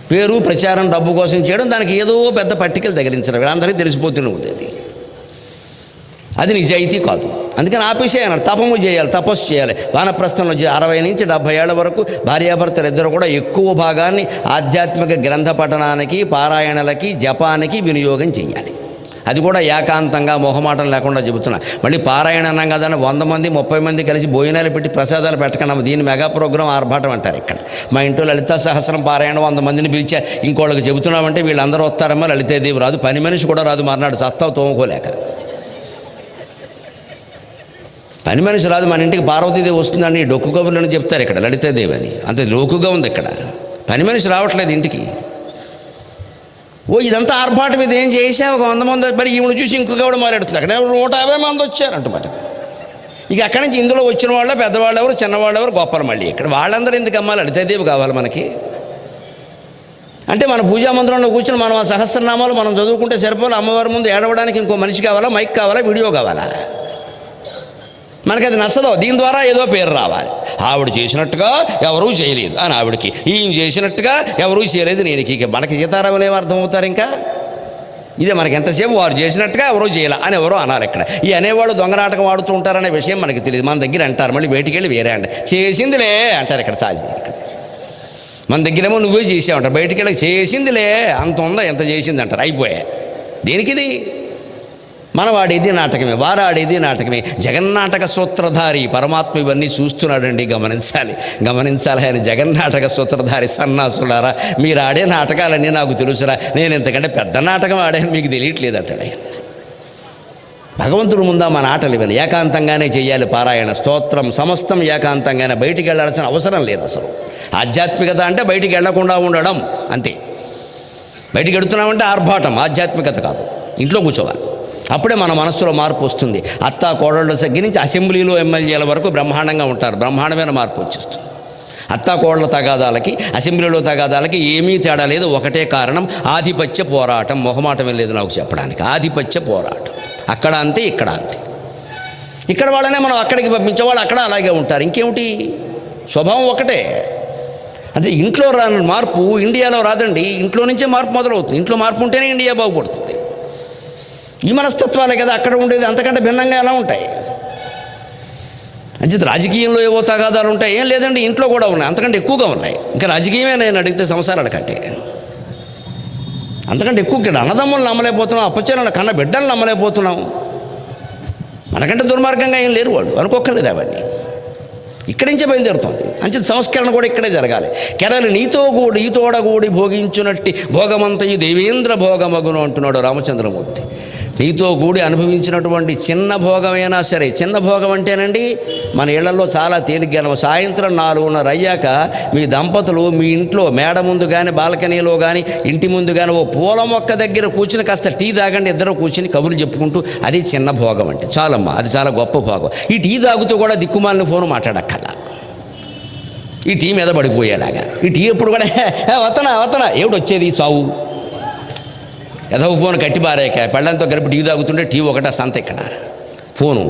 పేరు, ప్రచారం, డబ్బు కోసం చేయడం, దానికి ఏదో పెద్ద పట్టికలు తగిలించడం, అందరికీ తెలిసిపోతూనే ఉంది. అది నిజాయితీ కాదు. అందుకని ఆపేసేయన్నారు. తపము చేయాలి, తపస్సు చేయాలి. వానప్రస్థంలో 60 నుంచి 70 ఏళ్ల వరకు భార్యాభర్తలు ఇద్దరు కూడా ఎక్కువ భాగాన్ని ఆధ్యాత్మిక గ్రంథ పఠనానికి, పారాయణలకి, జపానికి వినియోగం చేయాలి. అది కూడా ఏకాంతంగా, మొహమాటం లేకుండా చెబుతున్నా. మళ్ళీ పారాయణ అన్నాం కదా, 100 మంది 30 మంది కలిసి భోజనాలు పెట్టి ప్రసాదాలు పెట్టకన్నాము. దీన్ని మెగా ప్రోగ్రాం ఆర్భాటం అంటారు. ఇక్కడ మా ఇంట్లో లలితా సహస్రం పారాయణ 100 మందిని పిలిచా. ఇంకోళ్ళకి చెబుతున్నామంటే వీళ్ళందరూ వస్తారమ్మా, లలితాదేవి రాదు, పని మనిషి కూడా రాదు, మర్నాడు చస్తావు తోముకోలేక. పని మనిషి రాదు, మన ఇంటికి పార్వతీదేవి వస్తుందని డొక్కు కబుర్లను చెప్తారు ఇక్కడ, లలితాదేవి అని. అంత లోకుగా ఉంది ఇక్కడ. పని మనిషి రావట్లేదు ఇంటికి. ఇదంతా ఆర్భాటం. మీద ఏం చేసావు? ఒక 100 మంది. మరి ఈవిడ చూసి ఇంకొక కూడా మాట్లాడుతుంది. అక్కడ 150 మంది వచ్చారంట. మరి ఇక అక్కడి నుంచి ఇందులో వచ్చిన వాళ్ళు పెద్దవాళ్ళు ఎవరు, చిన్నవాళ్ళు ఎవరు, గొప్పలు. మళ్ళీ ఇక్కడ వాళ్ళందరూ ఎందుకు అమ్మాలి? లలితాదేవి కావాలి మనకి. అంటే మన పూజా మందిరంలో కూర్చొని మనం ఆ సహస్రనామాలు మనం చదువుకుంటే సరిపోవాలి. అమ్మవారి ముందు ఏడవడానికి ఇంకో మనిషి కావాలా, మైక్ కావాలా, వీడియో కావాలా? మనకి అది నచ్చదు. దీని ద్వారా ఏదో పేరు రావాలి. ఆవిడ చేసినట్టుగా ఎవరూ చేయలేదు అని ఆవిడకి, ఈయన చేసినట్టుగా ఎవరూ చేయలేదు నేనికి. ఇక మనకి సీతారాములు ఏమో అర్థమవుతారు? ఇంకా ఇదే మనకి ఎంతసేపు వారు చేసినట్టుగా ఎవరో చేయాలి అని ఎవరో అన్నారు. ఇక్కడ ఈ అనేవాళ్ళు దొంగ నాటకం ఆడుతూ ఉంటారనే విషయం మనకి తెలియదు. మన దగ్గర అంటారు, మళ్ళీ బయటికి వెళ్ళి వేరే అంట చేసిందిలే అంటారు. ఇక్కడ సాజీ ఇక్కడ మన దగ్గరేమో నువ్వే చేసావంటారు, బయటికి వెళ్ళి చేసిందిలే అంత ఉందా, ఎంత చేసింది అంటారు. అయిపోయా. దేనికిది? మనం ఆడేది నాటకమే, వారు ఆడేది నాటకమే. జగన్నాటక సూత్రధారి పరమాత్మ ఇవన్నీ చూస్తున్నాడండి. గమనించాలి. ఆయన జగన్నాటక సూత్రధారి. సన్నాసులారా, మీరు ఆడే నాటకాలన్నీ నాకు తెలుసురా, నేను ఇంతకంటే పెద్ద నాటకం ఆడాను మీకు తెలియట్లేదు అంటాడు ఆయన. భగవంతుడు ముందా మన ఆటలు ఇవన్నీ ఏకాంతంగానే చేయాలి. పారాయణ, స్తోత్రం సమస్తం ఏకాంతంగానే, బయటికి వెళ్ళాల్సిన అవసరం లేదు అసలు. ఆధ్యాత్మికత అంటే బయటికి వెళ్లకుండా ఉండడం అంతే. బయటికి వెళుతున్నామంటే ఆర్భాటం, ఆధ్యాత్మికత కాదు. ఇంట్లో కూర్చోవాలి. అప్పుడే మన మనస్సులో మార్పు వస్తుంది. అత్తా కోడళ్ళ దగ్గర నుంచి అసెంబ్లీలో ఎమ్మెల్యేల వరకు బ్రహ్మాండంగా ఉంటారు. బ్రహ్మాండమైన మార్పు వచ్చేస్తుంది. అత్తా కోడళ్ళ తగాదాలకి అసెంబ్లీలో తగాదాలకి ఏమీ తేడా లేదు. ఒకటే కారణం, ఆధిపత్య పోరాటం. మొహమాటమే లేదు నాకు చెప్పడానికి. ఆధిపత్య పోరాటం. అక్కడ అంతే, ఇక్కడ అంతే. ఇక్కడ వాళ్ళనే మనం అక్కడికి పంపించేవాళ్ళు అక్కడ అలాగే ఉంటారు. ఇంకేమిటి, స్వభావం ఒకటే. అంటే ఇంట్లో రాని మార్పు ఇండియాలో రాదండి. ఇంట్లో నుంచే మార్పు మొదలవుతుంది. ఇంట్లో మార్పు ఉంటేనే ఇండియా బాగుపడుతుంది. ఈ మనస్తత్వాలే కదా అక్కడ ఉండేది. అంతకంటే భిన్నంగా ఎలా ఉంటాయి? అంటే రాజకీయంలో ఏవో తగాదాలు ఉంటాయి, ఏం లేదండి, ఇంట్లో కూడా ఉన్నాయి. అంతకంటే ఎక్కువగా ఉన్నాయి. ఇంకా రాజకీయమే నేను అడిగితే సంసారాల కంటే అంతకంటే ఎక్కువ. ఇక్కడ అన్నదమ్ములు నమ్మలేకపోతున్నాం, అప్పచెల్లెలు కన్న బిడ్డలు నమ్మలేకపోతున్నాం. మనకంటే దుర్మార్గంగా ఏం లేరు వాళ్ళు, అనుకోక్కర్లేదు అవన్నీ. ఇక్కడి నుంచే బయలుదేరుతుంది. అంచేత సంస్కరణ కూడా ఇక్కడే జరగాలి. కెరలు నీతోడగూడి భోగించునట్టి భోగమంతయు దేవేంద్ర భోగమగును అంటున్నాడు రామచంద్రమూర్తి. నీతో కూడి అనుభవించినటువంటి చిన్న భోగమైనా సరే, చిన్న భోగం అంటేనండి మన ఇళ్లలో చాలా తేలిగ్గా సాయంత్రం 4:30 అయ్యాక మీ దంపతులు మీ ఇంట్లో మేడ ముందు కానీ బాల్కనీలో కానీ ఇంటి ముందు కానీ ఓ పూల మొక్క దగ్గర కూర్చుని కాస్త టీ తాగండి, ఇద్దరు కూర్చుని కబుర్లు చెప్పుకుంటూ, అది చిన్న భోగం అంటే చాలమ్మా, అది చాలా గొప్ప భోగం. ఈ టీ తాగుతూ కూడా దిక్కుమాలిన ఫోన్ మాట్లాడక్కల, ఈ టీ మీద పడిపోయేలాగా. ఈ టీ ఎప్పుడు కూడా వతనా ఏమిటి వచ్చేది సావు, ఏదో ఫోన్ కట్టి బారేక పెళ్ళంతో కలిపి టీ తాగుతుంటే టీ ఒకట సంత ఇక్కడ ఫోను.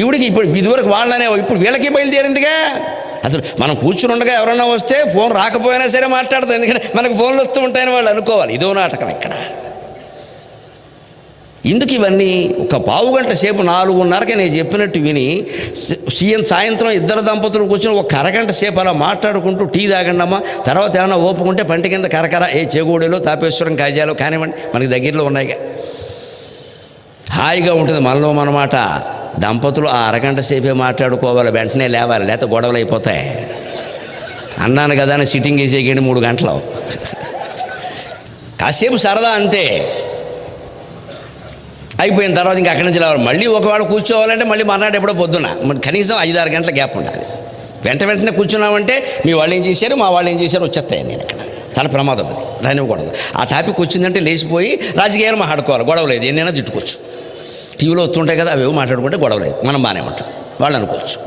ఇవిడికి ఇప్పుడు ఇదివరకు వాళ్ళనే, ఇప్పుడు వీళ్ళకి బయలుదేరిందిగా. అసలు మనం కూర్చుని ఉండగా ఎవరన్నా వస్తే ఫోన్ రాకపోయినా సరే మాట్లాడతాం, ఎందుకంటే మనకు ఫోన్లు వస్తూ ఉంటాయని వాళ్ళు అనుకోవాలి. ఇదో నాటకం ఇక్కడ. ఇందుకు ఇవన్నీ ఒక పావుగంట సేపు 4:30కి నేను చెప్పినట్టు విని సాయంత్రం ఇద్దరు దంపతులు కూర్చొని ఒక అరగంట సేపు అలా మాట్లాడుకుంటూ టీ తాగండమ్మా, తర్వాత ఏమైనా ఓపుకుంటే పంటి కింద కరకర చేగూడెలో తాపేశ్వరం కాజాలో కానివ్వండి, మనకి దగ్గరలో ఉన్నాయిగా, హాయిగా ఉంటుంది. మనలో మనమాట. దంపతులు ఆ అరగంట సేపే మాట్లాడుకోవాలి, వెంటనే లేవాలి, లేకపోతే గొడవలు అయిపోతాయి. అన్నాను కదా అని సిట్టింగ్ వేసేయండి 3 గంటలు, కాసేపు సరదా అంతే. అయిపోయిన తర్వాత ఇంకా అక్కడి నుంచి రావాలి. మళ్ళీ ఒకవేళ కూర్చోవాలంటే మళ్ళీ మర్నాడు ఎప్పుడో పొద్దున కనీసం 5-6 గంటల గ్యాప్ ఉండాలి. వెంటనే కూర్చున్నామంటే మీ వాళ్ళు ఏం చేశారు, మా వాళ్ళు ఏం చేశారు వచ్చేస్తాయి. నేను ఇక్కడ చాలా ప్రమాదం, అది రానివ్వకూడదు. ఆ టాపిక్ వచ్చిందంటే లేచిపోయి రాజకీయాలు మాట్లాడుకోవాలి, గొడవలేదు, ఎన్నైనా తిట్టుకోవచ్చు. టీవీలో వస్తుంటాయి కదా, అవేవో మాట్లాడుకుంటే గొడవలేదు, మనం బాగానే ఉంటాం, వాళ్ళు అనుకోవచ్చు.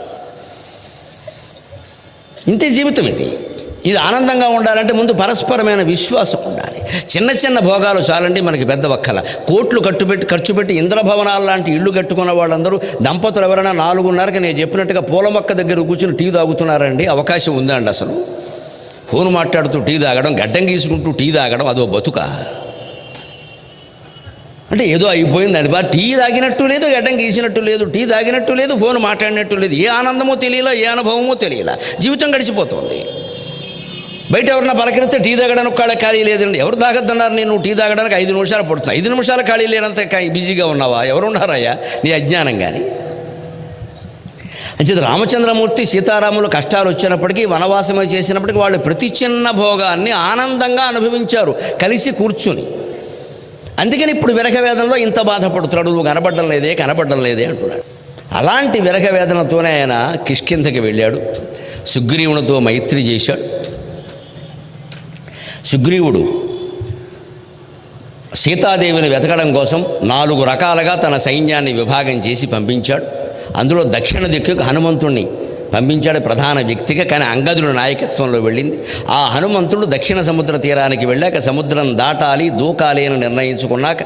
ఇంతే జీవితం ఇది. ఇది ఆనందంగా ఉండాలంటే ముందు పరస్పరమైన విశ్వాసం ఉండాలి. చిన్న చిన్న భోగాలు చాలండి మనకి, పెద్ద వక్కల. కోట్లు ఖర్చు పెట్టి ఇంద్రభవనాలు లాంటి ఇళ్ళు కట్టుకున్న వాళ్ళందరూ దంపతులు ఎవరైనా 4:30కి నేను చెప్పినట్టుగా పూల మొక్క దగ్గర కూర్చుని టీ తాగుతున్నారండి. అవకాశం ఉందా అండి? అసలు ఫోన్ మాట్లాడుతూ టీ తాగడం, గడ్డం గీసుకుంటూ టీ తాగడం, అదో బతుక అంటే ఏదో అయిపోయింది. అది బాగా టీ తాగినట్టు లేదు, గడ్డం గీసినట్టు లేదు, టీ తాగినట్టు లేదు, ఫోన్ మాట్లాడినట్టు లేదు. ఏ ఆనందమో తెలియలా, ఏ అనుభవమో తెలియలా, జీవితం గడిచిపోతుంది. బయట ఎవరన్నా పలకరిస్తే టీ తాగడానికి కాళ్ళ ఖాళీ లేదండి. ఎవరు తాగద్దన్నారు? నేను టీ తాగడానికి 5 నిమిషాలు పడుతుంది. 5 నిమిషాలు ఖాళీ లేనంత బిజీగా ఉన్నావా? ఎవరున్నారయ్యా? నీ అజ్ఞానం కానీ. అంచేత రామచంద్రమూర్తి సీతారాములు కష్టాలు వచ్చినప్పటికీ, వనవాసమే చేసినప్పటికీ వాళ్ళు ప్రతి చిన్న భోగాన్ని ఆనందంగా అనుభవించారు కలిసి కూర్చుని. అందుకని ఇప్పుడు విరహవేదనలో ఇంత బాధపడుతున్నాడు. నువ్వు కనబడడం లేదే అంటున్నాడు. అలాంటి విరహవేదనతోనే ఆయన కిష్కింధకి వెళ్ళాడు. సుగ్రీవునితో మైత్రి చేశాడు. సుగ్రీవుడు సీతాదేవిని వెతకడం కోసం 4 రకాలుగా తన సైన్యాన్ని విభాగం చేసి పంపించాడు. అందులో దక్షిణ దిక్కుకు హనుమంతుణ్ణి పంపించాడు ప్రధాన వ్యక్తిగా. కానీ అంగదుడు నాయకత్వంలో వెళ్ళింది. ఆ హనుమంతుడు దక్షిణ సముద్ర తీరానికి వెళ్ళాక సముద్రం దాటాలి, దూకాలి అని నిర్ణయించుకున్నాక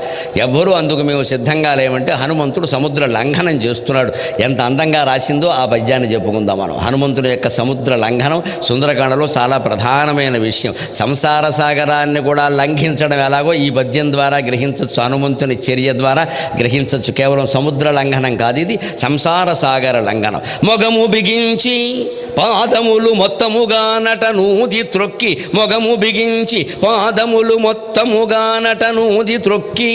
ఎవ్వరూ అందుకు మేము సిద్ధంగా లేమంటే హనుమంతుడు సముద్ర లంఘనం చేస్తున్నాడు. ఎంత అందంగా రాసిందో ఆ పద్యాన్ని చెప్పుకుందాం మనం. హనుమంతుడి యొక్క సముద్ర లంఘనం సుందరకాండలో చాలా ప్రధానమైన విషయం. సంసార సాగరాన్ని కూడా లంఘించడం ఎలాగో ఈ పద్యం ద్వారా గ్రహించవచ్చు, హనుమంతుని చర్య ద్వారా గ్రహించవచ్చు. కేవలం సముద్ర లంఘనం కాదు, ఇది సంసార సాగర లంఘనం. మొగము బిగించి పాదములు మొత్తముగా నటనూది త్రొక్కి, మొగము బిగించి పాదములు మొత్తముగా నటనూది త్రొక్కి,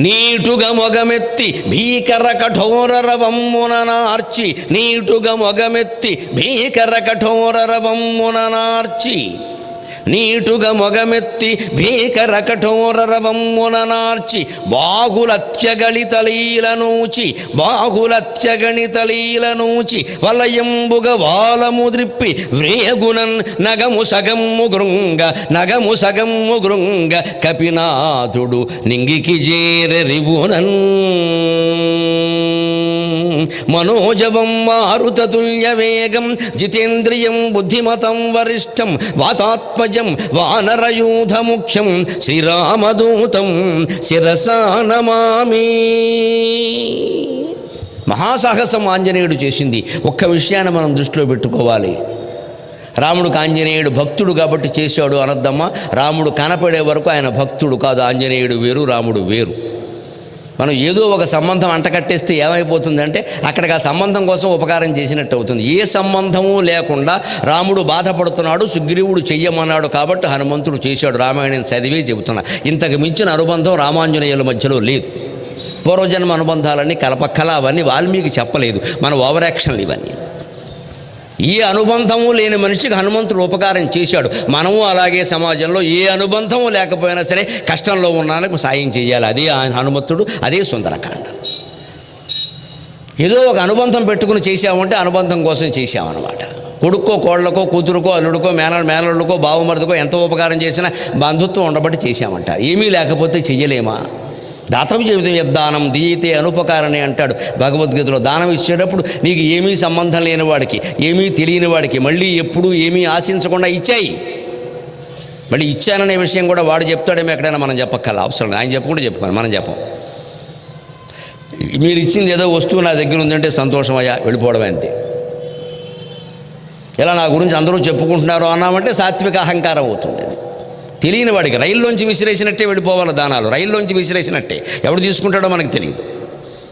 నీటుగా మొగమెత్తి భీకర కఠోర రవమ్మున నార్చి, నీటుగా మొగమెత్తి భీకర కఠోర రవమ్మున నార్చి, నీటుగా మొగమెత్తి భీకర కఠోర రవమ్మున నార్చి బాహులత్యగణితలీలనూచి వలయంబుగ వాలముద్రిప్పి వ్రేగునన్ నగము సగమ్ము గృంగ కపినాథుడు నింగికి చేరరివునన్ మనోజవం మారుతతుల్య వేగం జితేంద్రియం బుద్ధిమతం వరిష్టం వాతాత్మజం వానరయూధముఖ్యం శ్రీరామదూతం శిరసా నమామి. మహాసాహసం ఆంజనేయుడు చేసింది. ఒక్క విషయాన్ని మనం దృష్టిలో పెట్టుకోవాలి. రాముడికి ఆంజనేయుడు భక్తుడు కాబట్టి చేశాడు అనద్దమ్మా. రాముడు కనపడే వరకు ఆయన భక్తుడు కాదు. ఆంజనేయుడు వేరు, రాముడు వేరు. మనం ఏదో ఒక సంబంధం అంటకట్టేస్తే ఏమైపోతుందంటే అక్కడికి ఆ సంబంధం కోసం ఉపకారం చేసినట్టు అవుతుంది. ఏ సంబంధము లేకుండా రాముడు బాధపడుతున్నాడు, సుగ్రీవుడు చెయ్యమన్నాడు కాబట్టి హనుమంతుడు చేశాడు. రామాయణం చదివే చెబుతున్నా. ఇంతకు మించిన అనుబంధం రామాంజనేయుల మధ్యలో లేదు. పూర్వజన్మ అనుబంధాలన్నీ కలపక్కల అవన్నీ వాల్మీకి చెప్పలేదు. మన ఓవర్ యాక్షన్లు ఇవన్నీ. ఏ అనుబంధము లేని మనిషికి హనుమంతుడు ఉపకారం చేశాడు. మనము అలాగే సమాజంలో ఏ అనుబంధము లేకపోయినా సరే కష్టంలో ఉన్నానికి సాయం చేయాలి. అదే హనుమంతుడు, అదే సుందరకాండ. ఏదో ఒక అనుబంధం పెట్టుకుని చేశామంటే అనుబంధం కోసం చేశామన్నమాట. కొడుక్కో కోళ్లకో కూతురుకో అల్లుడికో మేనల్లుడికో బావమరుదుకో ఎంత ఉపకారం చేసినా బంధుత్వం ఉండబట్టి చేశామంట. ఏమీ లేకపోతే చెయ్యలేమా? దాతవ్య జీవితం యద్దానం దీయతే అనుపకారణి అంటాడు భగవద్గీతలో. దానం ఇచ్చేటప్పుడు నీకు ఏమీ సంబంధం లేని వాడికి, ఏమీ తెలియని వాడికి మళ్ళీ ఎప్పుడూ ఏమీ ఆశించకుండా ఇచ్చాయి. మళ్ళీ ఇచ్చాననే విషయం కూడా వాడు చెప్తాడేమో ఎక్కడైనా మనం చెప్పక్కల అవసరం. ఆయన చెప్పకుండా చెప్పుకోండి, మనం చెప్పం. మీరు ఇచ్చింది ఏదో వస్తువు నా దగ్గర ఉందంటే సంతోషమయ్యా, వెళ్ళిపోవడమే అంతే. ఇలా నా గురించి అందరూ చెప్పుకుంటున్నారు అన్నామంటే సాత్విక అహంకారం అవుతుంది. అది తెలియని వాడికి రైల్లోంచి విసిరేసినట్టే వెళ్ళిపోవాలి దానాలు. రైల్లోంచి విసిరేసినట్టే. ఎవడు తీసుకుంటాడో మనకు తెలియదు.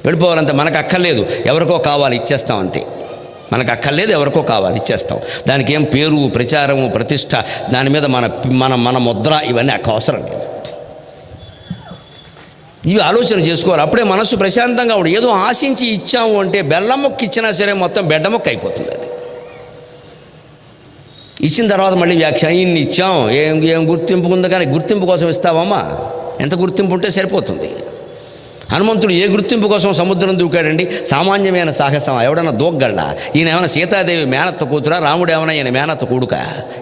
వెళ్ళిపోవాలంతే. మనకు అక్కర్లేదు, ఎవరికో కావాలి, ఇచ్చేస్తాం అంతే. మనకు అక్కర్లేదు, ఎవరికో కావాలి, ఇచ్చేస్తాం. దానికి ఏం పేరు, ప్రచారము, ప్రతిష్ట, దాని మీద మన ముద్ర, ఇవన్నీ అవసరం లేదు. ఇవి ఆలోచన చేసుకోవాలి. అప్పుడే మనసు ప్రశాంతంగా ఉండదు. ఏదో ఆశించి ఇచ్చాము అంటే బెల్లం మొక్క ఇచ్చినా సరే మొత్తం బెడ్డ మొక్క అయిపోతుంది. అది ఇచ్చిన తర్వాత మళ్ళీ వ్యాఖ్యానం, ఇన్ని ఇచ్చాం, ఏం గుర్తింపు ఉంది, కానీ గుర్తింపు కోసం ఇస్తావమ్మా? ఎంత గుర్తింపు ఉంటే సరిపోతుంది. హనుమంతుడు ఏ గుర్తింపు కోసం సముద్రం దూకాడండి? సామాన్యమైన సాహసం. ఎవడన్నా దూగ్గళ్ళా? ఈయన ఏమైనా సీతాదేవి మేనత్త కూతురా? రాముడు ఏమైనా ఈయన మేనత్త కొడుక?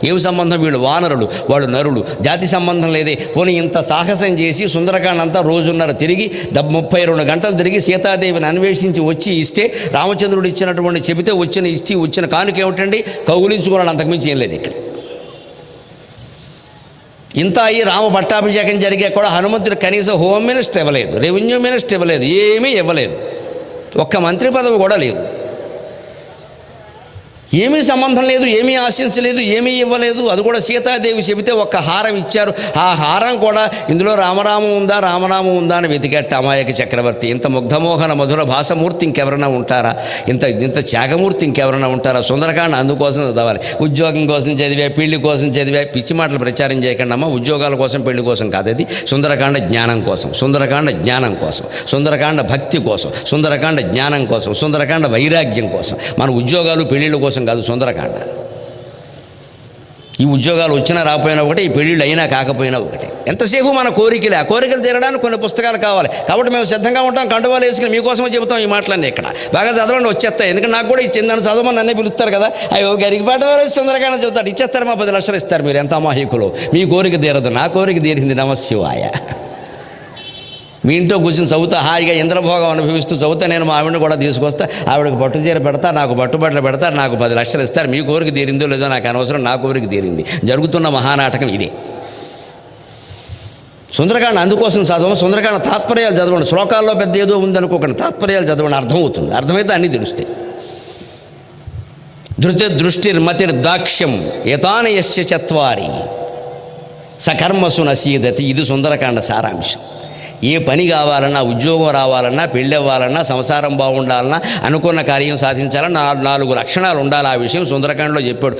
ఏమి సంబంధం? వీళ్ళు వానరులు, వాళ్ళు నరులు, జాతి సంబంధం లేదే. పోనీ ఇంత సాహసం చేసి సుందరకాండ అంతా రోజున్నర తిరిగి 32 గంటలు తిరిగి సీతాదేవిని అన్వేషించి వచ్చి ఇస్తే, రామచంద్రుడు ఇచ్చినటువంటి చెబితే వచ్చిన కానుక ఏమిటండి? కౌగులించుకోవడం, అంతకుమించి ఏం లేదు ఇక్కడ. ఇంత అయ్యి రామ పట్టాభిషేకం జరిగే కూడా హనుమంతుడు కనీసం హోమ్ మినిస్టర్ ఇవ్వలేదు, రెవెన్యూ మినిస్టర్ ఇవ్వలేదు, ఏమీ ఇవ్వలేదు. ఒక్క మంత్రి పదవి కూడా లేదు. ఏమీ సంబంధం లేదు, ఏమీ ఆశించలేదు, ఏమీ ఇవ్వలేదు. అది కూడా సీతాదేవి చెబితే ఒక్క హారం ఇచ్చారు. ఆ హారం కూడా ఇందులో రామనామం ఉందా అని వెతికేట అమాయక చక్రవర్తి. ఇంత ముగ్ధమోహన మధుర భాషమూర్తి ఇంకెవరైనా ఉంటారా? ఇంత త్యాగమూర్తి ఇంకెవరైనా ఉంటారా? సుందరకాండ అందుకోసం చదవాలి. ఉద్యోగం కోసం చదివా, పెళ్లి కోసం చదివా, పిచ్చి మాటలు ప్రచారం చేయకండి అమ్మ. ఉద్యోగాల కోసం, పెళ్లి కోసం కాదు. అది సుందరకాండ జ్ఞానం కోసం, సుందరకాండ జ్ఞానం కోసం, సుందరకాండ భక్తి కోసం, సుందరకాండ జ్ఞానం కోసం, సుందరకాండ వైరాగ్యం కోసం. మన ఉద్యోగాలు పెళ్లిళ్ళ కోసం కాదు సుందరకాండ. ఈ ఉద్యోగాలు వచ్చినా రాకపోయినా ఒకటే, ఈ పెళ్ళిళ్ళు అయినా కాకపోయినా ఒకటే. ఎంతసేపు మన కోరికలే. ఆ కోరికలు తీరడానికి కొన్ని పుస్తకాలు కావాలి. కాబట్టి మేము సిద్ధంగా ఉంటాం, కండువాలు వేసుకుని మీకోసమే చెబుతాం ఈ మాటలన్నీ. ఇక్కడ బాగా చదవండి, వచ్చేస్తాయి. ఎందుకంటే నాకు కూడా ఇచ్చిందని చదవమని నన్నే పిలుస్తారు కదా. అయ్యో గరికపాటి వారు సుందరకాండ చెబుతారు, ఇచ్చేస్తారు, మా 10 లక్షలు ఇస్తారు. మీరు ఎంత అమాయకులు. మీ కోరిక తీరదు, నా కోరిక తీరింది. నమశివాయ. మీ ఇంట్లో కూర్చొని చదువుతా, హాయిగా ఇంద్రభోగం అనుభవిస్తూ చదువుతా. నేను మా ఆవిడని కూడా తీసుకొస్తా, ఆవిడకి పట్టుచీర పెడతా, నాకు పట్టుబట్టలు పెడతారు, నాకు 10 లక్షలు ఇస్తారు. మీ కోరిక తీరిందో లేదో నాకు అనవసరం, నా కోరిక తీరింది. జరుగుతున్న మహానాటకం ఇదే. సుందరకాండ అందుకోసం చదవం. సుందరకాండ తాత్పర్యాలు చదవండి. శ్లోకాల్లో పెద్ద ఏదో ఉందనుకోకండి, తాత్పర్యాలు చదవండి. అర్థమవుతుంది. అర్థమైతే అన్నీ తెలుస్తాయి. దృష్టిర్మతిర్దాక్ష్యం యతాని యశ్చ చత్వారి సకర్మసు నసీదతి. ఇది సుందరకాండ సారాంశం. ఏ పని కావాలన్నా, ఉద్యోగం రావాలన్నా, పెళ్ళి అవ్వాలన్నా, సంసారం బాగుండాలన్నా, అనుకున్న కార్యం సాధించాలన్నా 4 లక్షణాలు ఉండాలి. ఆ విషయం సుందరకాండలో చెప్పాడు.